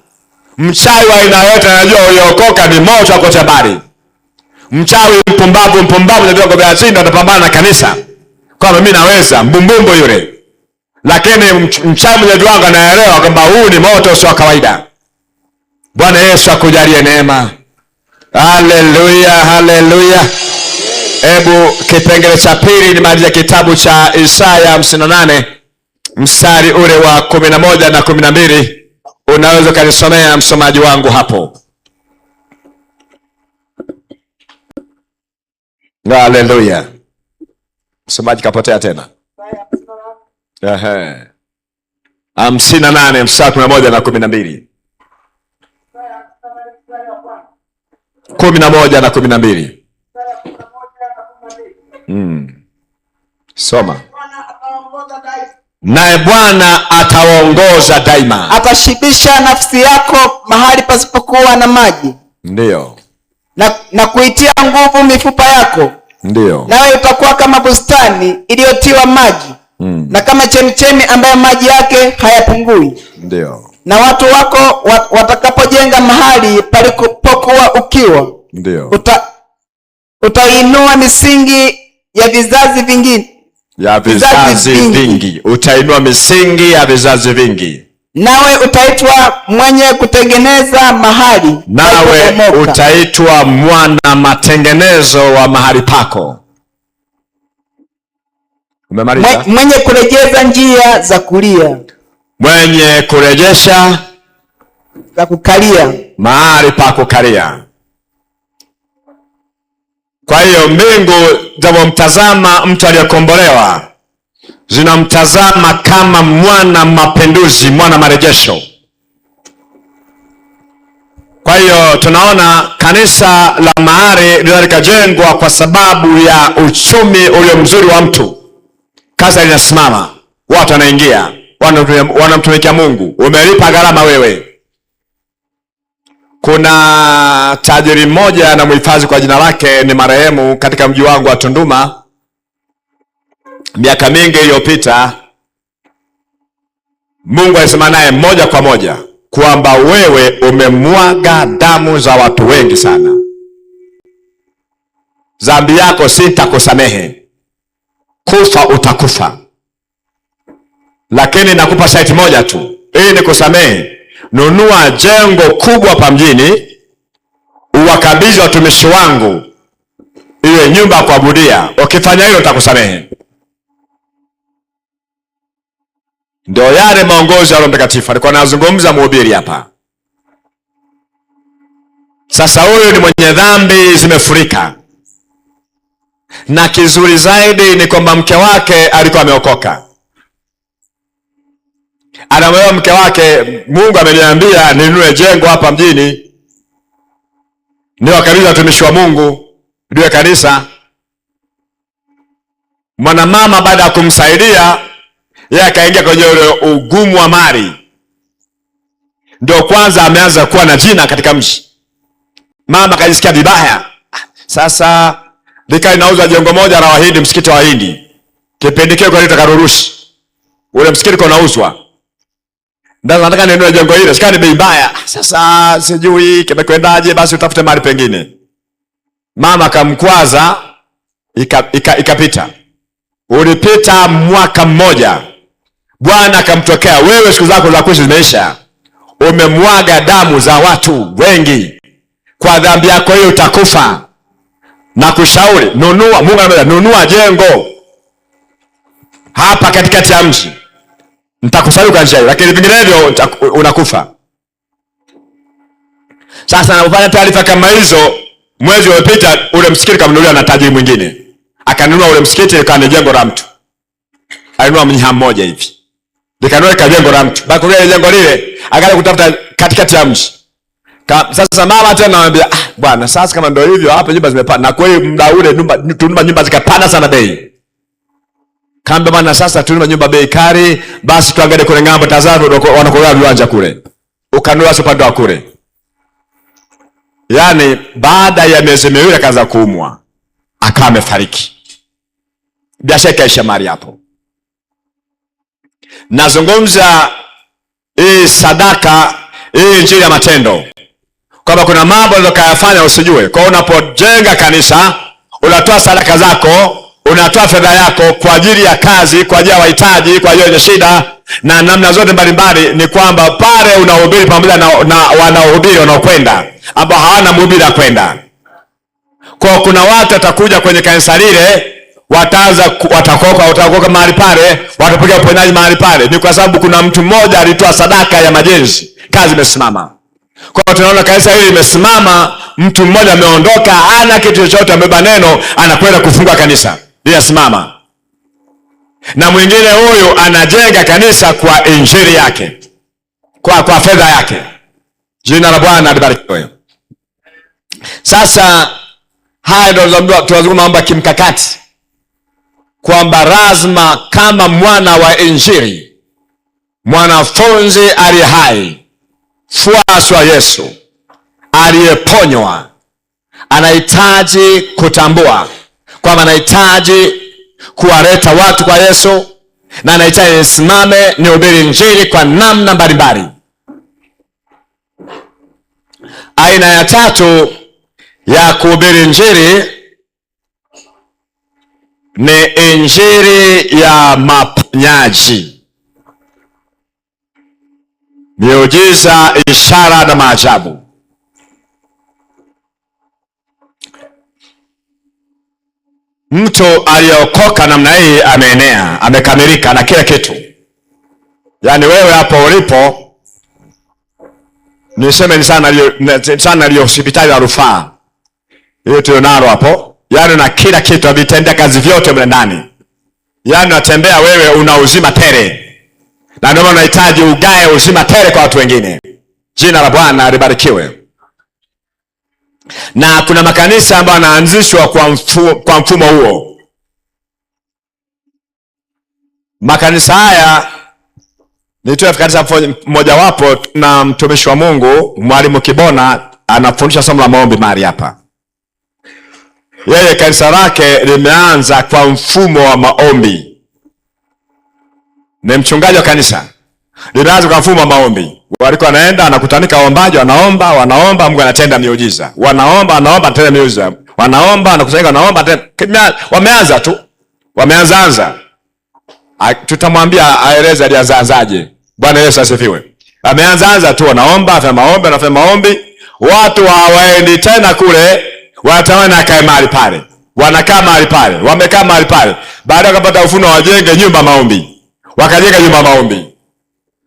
Mchawi wa aina yote anajua uliokoka ni moto wa kocha habari. Mchawi mpumbavu anajua kwa biashara atapambana na kanisa, kwamba mimi naweza, mbumbumbo yule. Lakini mchawi mwenye viwango anaelewa kwamba huu ni moto sio kawaida. Bwana Yesu akujalie neema. Haleluya, haleluya. Hebu kipengele cha pili ni mali ya kitabu cha Isaya 58 mstari ule wa 11 na 12. Unaweza kanisomea msomaji wangu hapo. Haleluya. Msomaji kapotea tena. 58 mstari 11 na 12. 11 na 12. Soma. Naye Bwana ataongoza daima, atashibisha nafsi yako mahali pasipokuwa na maji. Ndiyo. Na kuitia nguvu mifupa yako. Ndiyo. Nawe utakuwa kama bustani iliyotiwa maji, na kama chemchemi ambayo maji yake hayapungui. Ndiyo. Na watu wako watakapojenga mahali palipokuwa ukiwa, ndio utainua misingi ya vizazi vingine, ya vizazi vingi. Utainua misingi ya vizazi vingi. Nawe utaitwa mwenye kutengeneza mahali, nawe utaitwa mwana matengenezo wa mahali pako. Umemaliza? Mwenye kurejeza njia za kulia, mwenye kurejesha za kukalia, mahali pa kukalia. Kwa hiyo mbingu zinapomtazama mtu aliyekombolewa zinamtazama kama mwana mapinduzi, mwana marejesho. Kwa hiyo tunaona kanisa la mahali linaweza likajengwa kwa sababu ya uchumi ulio mzuri wa mtu. Kanisa linasimama, watu wanaingia, wanamtumikia Mungu, umelipa gharama wewe. Kuna tajiri mmoja na mhifadhi kwa jina lake ni marehemu, katika mji wangu wa Tunduma miaka mingi iliyopita. Mungu alisema naye moja kwa moja kwamba wewe umemwaga damu za watu wengi sana, dhambi yako sitakusamehe, kufa utakufa, lakini nakupa sharti moja tu ili nikusamehe. Nunua jengo kubwa hapa mjini, uwakabidhi watumishi wangu iwe nyumba ya kuabudia. Ukifanya hilo nitakusamehe. Ndio yale maongozi ya Roho Mtakatifu alikuwa anazungumza mhubiri hapa. Sasa huyu ni mwenye dhambi zimefurika, na kizuri zaidi ni kwamba mke wake alikuwa ameokoka. Anamwambia mke wake, Mungu ameniambia ninunue jengo hapa mjini, niwakabidhi watumishi wa Mungu liwe kanisa. Mwanamama baada ya kumsaidia, yeye akaingia kwenye ule ugumu wa mali. Ndio kwanza ameanza kuwa na jina katika mji. Mama akajisikia vibaya. Sasa likai nauza jengo moja la Wahindi, msikiti wa Wahindi. Kipindi kile kwa Karurushi, ule msikiti kwa nauzwa. Ndio nataka ninunue jengo hilo, sikani bei mbaya. Sasa sijui kimekwendaje, basi utafute mahali pengine. Mama akamkwaza, ikapita. Ulipita mwaka mmoja, Bwana akamtokea, wewe siku zako za kuishi zimeisha, umemwaga damu za watu wengi, kwa dhambi yako hiyo utakufa. Na kushauri nunua, Mungu anamwambia nunua jengo hapa katikati ya mji, nitakufariji kwa njia, lakini vinginevyo unakufa. Sasa anapopata taarifa kama hizo, mwezi uliopita ule msikiti kamnunulia na tajiri mwingine, akanunua ule msikiti, ikawa ni jengo la mtu. Alinunua mnyaha mmoja hivi, likanunua ika jengo la mtu. Basi ile jengo lile akaanza kutafuta katikati ya mji. Sasa mama tena anamwambia, bwana, sasa kama ndio hivyo, hapa nyumba zimepanda. Na kweli muda ule nyumba zikapanda sana bei. Kaambia bwana, sasa tununua nyumba bei kali, basi tuangalie kule ng'ambo, tazama wanakoa viwanja kule. Ukanunua upande wa kule. Yaani baada ya miezi miwili akaanza kuumwa, akawa amefariki. Biashara ikaisha mali hapo. Nazungumza hii sadaka, hii injili ya matendo, kwamba kuna mambo unayofanya usijue. Kwa unapojenga kanisa, unatoa sadaka zako, unatoa fedha yako kwa ajili ya kazi, kwa ajili ya wahitaji, kwa ajili ya shida na namna zote mbalimbali, ni kwamba pale unahubiri pamoja na wanaohubiri wanaokwenda ambao hawana mhubiri akwenda. Kwa kuna watu watakuja kwenye kanisa lile, watakoka mahali pale, watapiga uponyaji mahali pale. Ni kwa sababu kuna mtu mmoja alitoa sadaka ya majenzi, kazi imesimama. Kwa tunaona kanisa hili limesimama, mtu mmoja ameondoka, hana kitu chochote, amebeba neno, anakwenda kufungua kanisa linasimama. Na mwingine huyu anajenga kanisa kwa injili yake, kwa fedha yake. Jina la Bwana libarikiwe. Sasa haya ndio tunazungumza mambo ya kimkakati, kwamba lazima kama mwana wa injili, mwanafunzi aliye hai, fuasi wa Yesu aliyeponywa, anahitaji kutambua kwamba anahitaji kuwaleta watu kwa Yesu, na anahitaji nisimame nihubiri injili kwa namna mbalimbali. Aina ya tatu ya kuhubiri Injili ni Injili ya maponyaji, miujiza, ishara na maajabu. Mtu aliyeokoka namna hii ameenea, amekamilika na kila kitu. Yaani wewe hapo ulipo, niseme ni sana liyo hospitali ya rufaa hiyo tulionalo hapo, yaani na kila kitu, avitendea kazi vyote mle ndani. Yaani unatembea wewe una uzima tele, na ndio maana unahitaji ugae uzima tele kwa watu wengine. Jina la Bwana libarikiwe. Na kuna makanisa ambayo yanaanzishwa kwa mfumo huo. Makanisa haya, nitoe kanisa mmoja wapo, na mtumishi wa Mungu Mwalimu Kibona anafundisha somo la maombi mahali hapa. Yeye kanisa lake limeanza kwa mfumo wa maombi. Ni mchungaji wa kanisa. Limeanza kwa mfumo wa maombi. Walikuwa wanaenda anakutanika waombaji, wanaomba Mungu anatenda miujiza. Wanaomba anatenda miujiza. Wanaomba anakusanyika, wanaomba wameanza tu. Wameanza. Tutamwambia aeleze alianzaje. Bwana Yesu asifiwe. Wameanza tu, wanaomba, anafanya maombi. Watu hawaendi tena kule, wanatamani akae mahali pale. Wanakaa mahali pale, wamekaa mahali pale. Baadaye wakapata ufunuo wajenge nyumba maombi. Wakajenga nyumba maombi.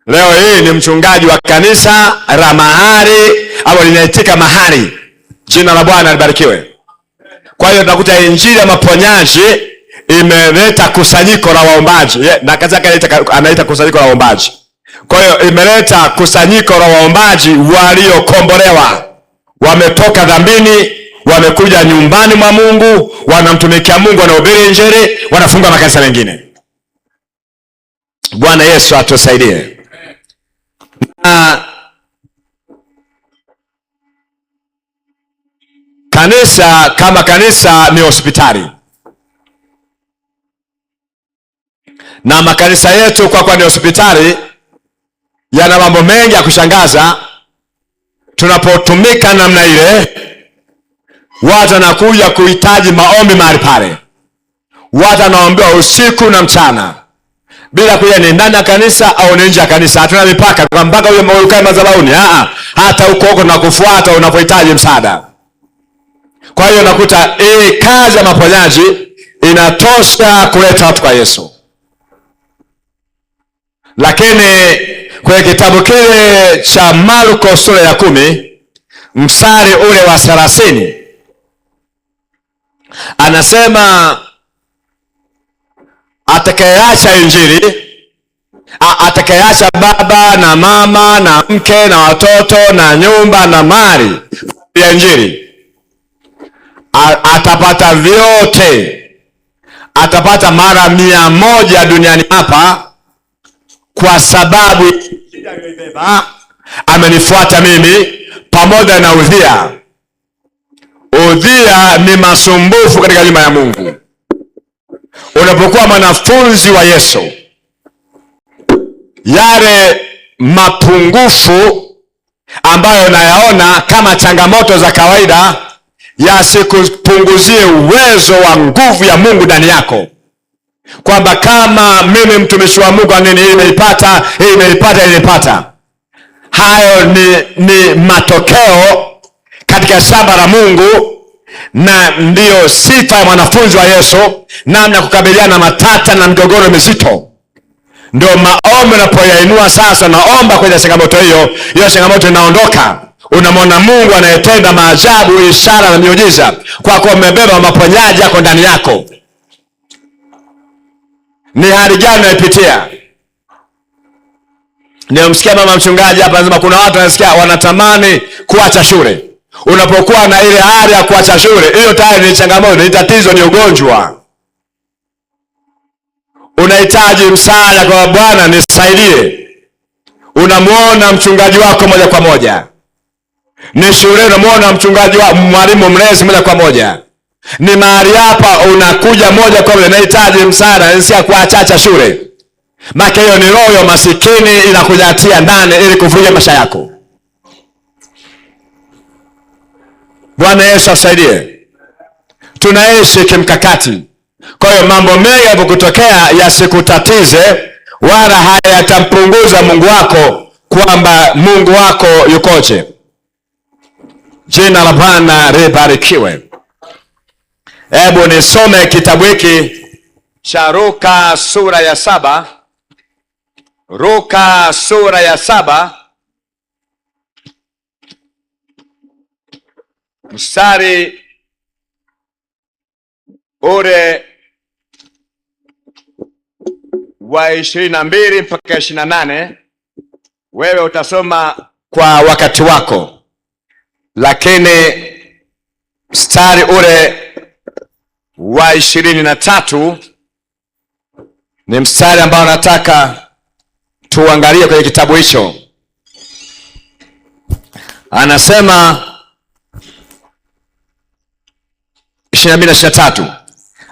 Leo hii ni mchungaji wa kanisa la mahali au linaitika mahali. Jina la Bwana libarikiwe. Kwa hiyo tunakuta injili ya maponyaji imeleta kusanyiko la waombaji. Na kazi yake anaita kusanyiko la waombaji. Kwa hiyo imeleta kusanyiko la waombaji waliokombolewa. Wametoka dhambini, wamekuja nyumbani mwa Mungu, wanamtumikia Mungu, wanahubiri injili, wanafunga makanisa mengine. Bwana Yesu atusaidie. Kanisa kama kanisa ni hospitali. Na makanisa yetu kwa ni hospitali yana mambo mengi ya kushangaza. Tunapotumika namna ile, watu wanakuja kuhitaji maombi mahali pale. Watu wanaombewa usiku na mchana. Bila kuja ni ndani ya kanisa au nje ya kanisa. Hatuna mipaka kwa mpaka huyo ukae madhabahuni. Hata huko tunakufuata unapohitaji msaada. Kwa hiyo nakuta kazi ya maponyaji inatosha kuleta watu kwa Yesu. Lakini kwenye kitabu kile cha Marko sura ya 10 mstari ule wa 30 anasema atakayeacha injili, atakayeacha baba na mama na mke na watoto na nyumba na mali ya injili, atapata vyote, atapata mara 100 duniani hapa, kwa sababu amenifuata mimi pamoja na udhia. Udhia ni masumbufu katika nyumba ya Mungu. Unapokuwa mwanafunzi wa Yesu, yale mapungufu ambayo nayaona kama changamoto za kawaida yasikupunguzie uwezo wa nguvu ya Mungu ndani yako, kwamba kama mimi mtumishi wa Mungu hii imenipata. Hayo ni matokeo katika shamba la Mungu, na ndiyo sifa ya mwanafunzi wa Yesu, namna kukabiliana na matata na migogoro mizito. Ndio maombi unapoyainua sasa, naomba kwenye changamoto hiyo changamoto inaondoka. Unamwona Mungu anayetenda maajabu, ishara na miujiza, kwa kuwa umebeba maponyaji yako ndani yako. Ni hali gani unaipitia? Nimemsikia mama mchungaji hapa anasema kuna watu wanasikia wanatamani kuacha shule. Unapokuwa na ile hali ya kuacha shule, hiyo tayari ni changamoto, ni tatizo, ni ugonjwa. Unahitaji msaada kwa Bwana, nisaidie. Unamuona mchungaji wako moja kwa moja. Ni shule, unamuona mchungaji wako, mwalimu mlezi moja kwa moja. Ni mahali hapa unakuja moja kwa moja, nahitaji msaada, nisia kuacha shule. Maka hiyo ni roho ya masikini inakujatia ndani ili kuvuja maisha yako. Bwana Yesu asaidie. Tunaishi kimkakati. Kwa hiyo mambo mengi yanapokutokea yasikutatize wala hayatampunguza Mungu wako, kwamba Mungu wako yukoje. Jina la Bwana libarikiwe. Hebu nisome kitabu hiki cha Luka sura ya 7. Luka sura ya 7 mstari ule wa 22 mpaka 28. Wewe utasoma kwa wakati wako, lakini mstari ule wa 23 ni mstari ambao nataka tuangalie kwenye kitabu hicho. Anasema 22-23,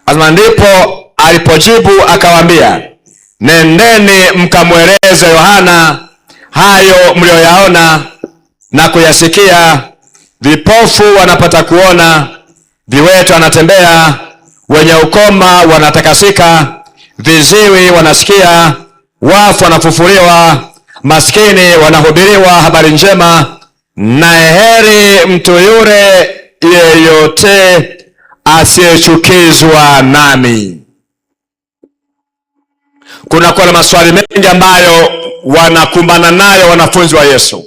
anasema ndipo alipojibu akawaambia, nendeni mkamweleze Yohana hayo mlioyaona na kuyasikia: vipofu wanapata kuona, viwete wanatembea, wenye ukoma wanatakasika, viziwi wanasikia, wafu wanafufuliwa, maskini wanahubiriwa habari njema, na heri mtu yule yeyote asiyechukizwa nami. Kuna maswali mengi ambayo wanakumbana nayo wanafunzi wa Yesu.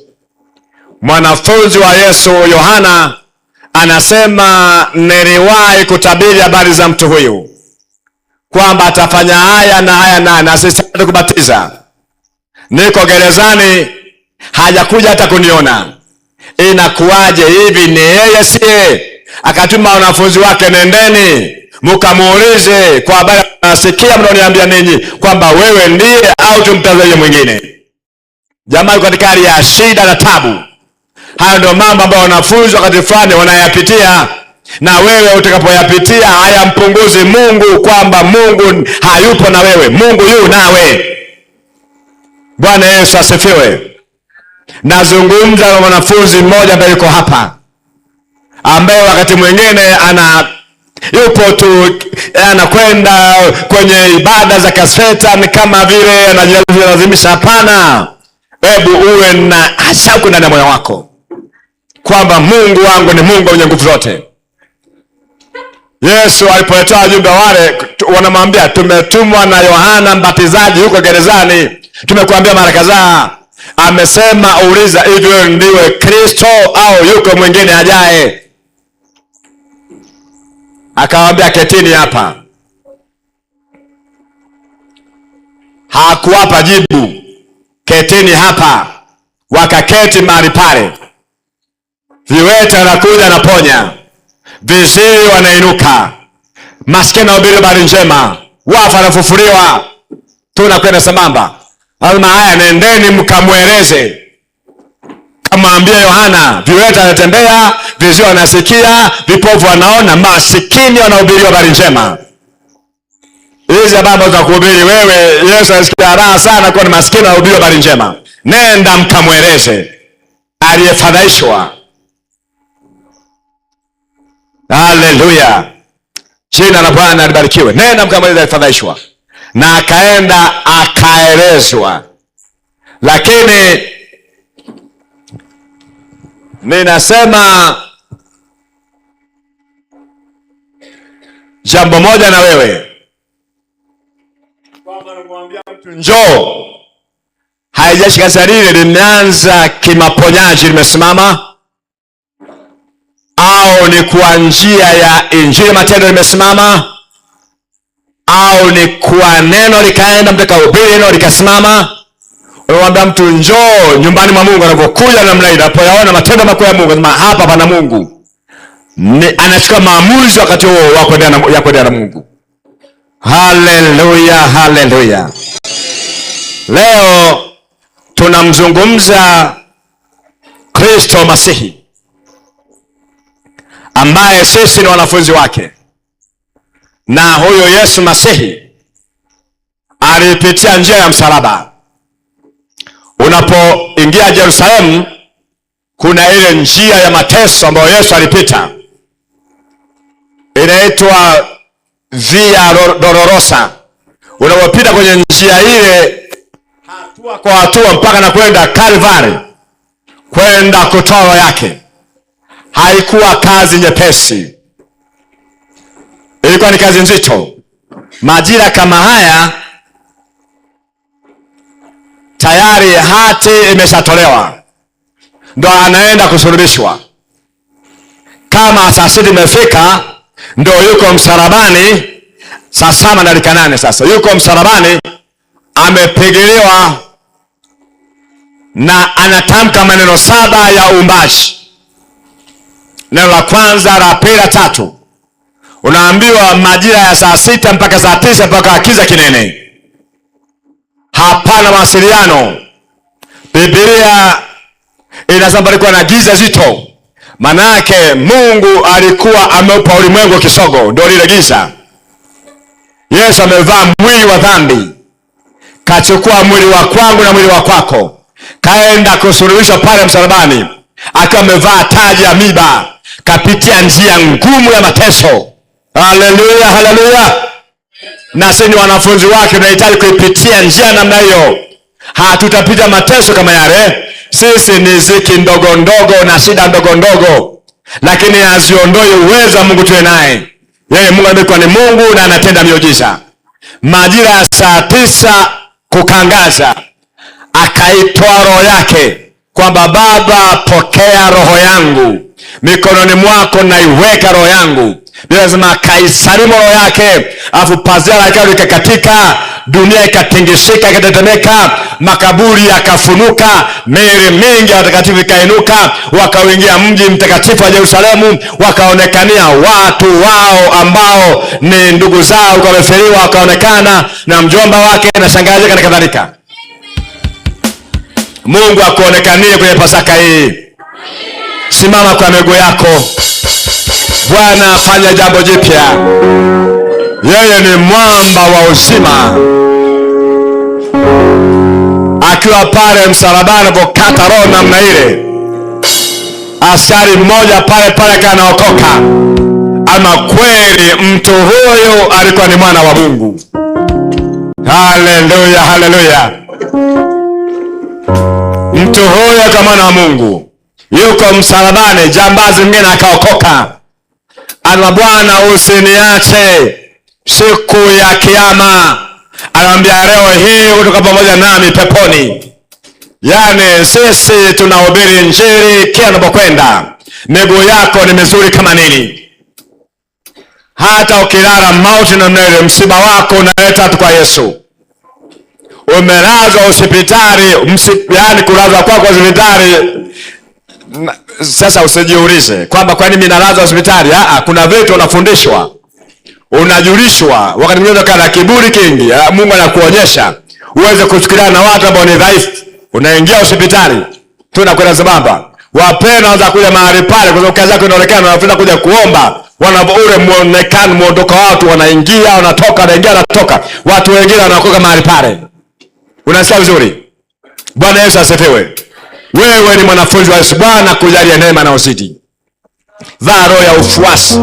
Mwanafunzi wa Yesu Yohana anasema, niliwahi kutabiri habari za mtu huyu kwamba atafanya haya na haya na asistahili kubatiza. Niko gerezani, hajakuja hata kuniona. Inakuwaje hivi? Ni yeye siye? Akatuma wanafunzi wake, nendeni mkamuulize kwa habari nasikia mnaoniambia ninyi, kwamba wewe ndiye au tumtazame mwingine. Jamaa katika hali ya shida na tabu. Hayo ndio mambo ambayo wanafunzi wakati fulani wanayapitia, na wewe utakapoyapitia hayampunguzi Mungu, kwamba Mungu hayupo na wewe. Mungu yu nawe. Bwana Yesu asifiwe. Nazungumza na mwanafunzi mmoja ambaye yuko hapa, ambaye wakati mwingine yupo tu anakwenda kwenye ibada za kaseta kama vile anajilazimisha. Hapana, hebu uwe na shauku ndani ya moyo wako kwamba Mungu wangu ni Mungu mwenye nguvu zote. Yesu alipoletea wajumbe wale, wanamwambia, tumetumwa na Yohana Mbatizaji huko gerezani, tumekuambia mara kadhaa, amesema uliza hivi, wewe ndiwe Kristo au yuko mwingine ajaye? Akawaambia, ketini hapa. Hakuwapa jibu, ketini hapa. Wakaketi mahali pale. Viwete wanakuja na ponya, viziwi wanainuka, maskini wanahubiri habari njema, wafu wanafufuliwa. Tunakwenda sambamba. Alma haya, nendeni mkamweleze. Kamwambia Yohana, viwete wanatembea, viziwi wanasikia, vipofu wanaona, maskini wanahubiri habari njema. Hizi habari za kuhubiri wewe, Yesu anasikia raha sana kwa maskini wanahubiri habari njema. Nenda mkamweleze aliyefadhaishwa. Haleluya. Jina la Bwana libarikiwe. Nenda mkamweleze aliyefadhaishwa. Na akaenda akaelezwa. Lakini ninasema jambo moja na wewe, kwamba namwambia mtu njoo, haijashi kanisa lile limeanza kimaponyaji, limesimama, au ni kwa njia ya injili matendo limesimama, au ni kwa neno likaenda mtakahubiri neno likasimama. Unamwambia mtu njoo nyumbani mwa Mungu, anapokuja namna ile, anapoyaona matendo makuu ya Mungu, anasema hapa pana Mungu. Anachukua maamuzi wakati huo wa kwenda na Mungu. Haleluya, haleluya. Leo tunamzungumza Kristo Masihi, ambaye sisi ni wanafunzi wake. Na huyo Yesu Masihi alipitia njia ya msalaba. Unapoingia Yerusalemu, kuna ile njia ya mateso ambayo Yesu alipita, inaitwa Via Dolorosa. Unapopita kwenye njia ile hatua kwa hatua mpaka na kwenda Kalvari, kwenda kutoa roho yake, haikuwa kazi nyepesi, ilikuwa ni kazi nzito. Majira kama haya tayari hati imeshatolewa, ndo anaenda kusulubishwa. Kama saa 6 imefika, ndo yuko msalabani. Saa 7:08 sasa yuko msalabani, amepigiliwa na anatamka maneno 7 ya uumbaji. Neno la kwanza, la pili, la tatu. Unaambiwa majira ya saa 6 mpaka saa 9 mpaka kiza kinene, hapana mawasiliano. Biblia inasema alikuwa na giza zito. Manake Mungu alikuwa ameupa ulimwengu kisogo, ndio lile giza. Yesu amevaa mwili wa dhambi, kachukua mwili wa kwangu na mwili wa kwako, kaenda kusulubishwa pale msalabani, akiwa amevaa taji ya miba, kapitia njia ngumu ya mateso. Haleluya, haleluya. Na sisi ni wanafunzi wake, tunahitaji kuipitia njia namna hiyo. Hatutapita mateso kama yale. Sisi ni ziki ndogo ndogo na shida ndogo ndogo, lakini haziondoi uwezo wa Mungu tuwe naye. Yeye Mungu amekuwa ni Mungu na anatenda miujiza. Majira ya saa 9 kukangaza, akaitoa roho yake kwamba Baba, pokea roho yangu, mikononi mwako naiweka roho yangu. Lazima akaisalimu roho yake, afu pazia la hekalu likakatika, dunia ikatingishika, ikatetemeka, makaburi yakafunuka, miili mingi ya watakatifu ikainuka, wakauingia mji mtakatifu wa Yerusalemu, wakaonekania watu wao ambao ni ndugu zao kwa wameferiwa, wakaonekana na mjomba wake na shangazi na kadhalika. Mungu akuonekanie kwenye Pasaka hii. Simama kwa miguu yako. Bwana fanya jambo jipya. Yeye ni mwamba wa uzima. Akiwa pale msalabani kukata roho namna ile, askari mmoja pale pale kanaokoka. Ama kweli mtu huyo alikuwa ni mwana wa Mungu. Haleluya, haleluya. Mtu huyo kama mwana wa Mungu yuko msalabani, jambazi mwingine akaokoka. Ana Bwana, usiniache siku ya kiyama. Anamwambia leo hii utoka pamoja nami peponi. Yaani sisi tunahubiri Injili kila unapokwenda. Miguu yako ni mizuri kama nini. Hata ukilala mauti na mnele, msiba wako unaleta tu kwa Yesu. Umelazwa hospitali, yaani kulazwa kwako hospitali. Sasa usijiulize kwamba kwa nini mimi nalazwa hospitali. Kuna vitu unafundishwa, unajulishwa. Wakati mwingine kana kiburi kingi, Mungu anakuonyesha uweze kushikiliana na watu ambao ni dhaifu. Unaingia hospitali, tunakwenda sambamba. Wapenda waanza kuja mahali pale kwa sababu kazi yako inaonekana, wanapenda kuja kuomba. Ule muonekano muondoka, watu wanaingia wanatoka, wanaingia wanatoka. Watu wengine wanakoka mahali pale. Unasikia vizuri? Bwana Yesu asifiwe. Wewe ni mwanafunzi wa Yesu. Bwana kujalia neema na uzidi. Vaa roho ya ufuasi.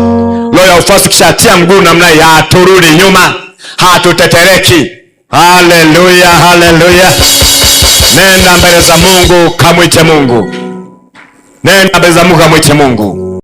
Roho ya ufuasi kishatia mguu namna hii, haturudi nyuma, hatutetereki. Haleluya, haleluya. Nenda mbele za Mungu, kamwite Mungu. Nenda mbele za Mungu, kamwite Mungu.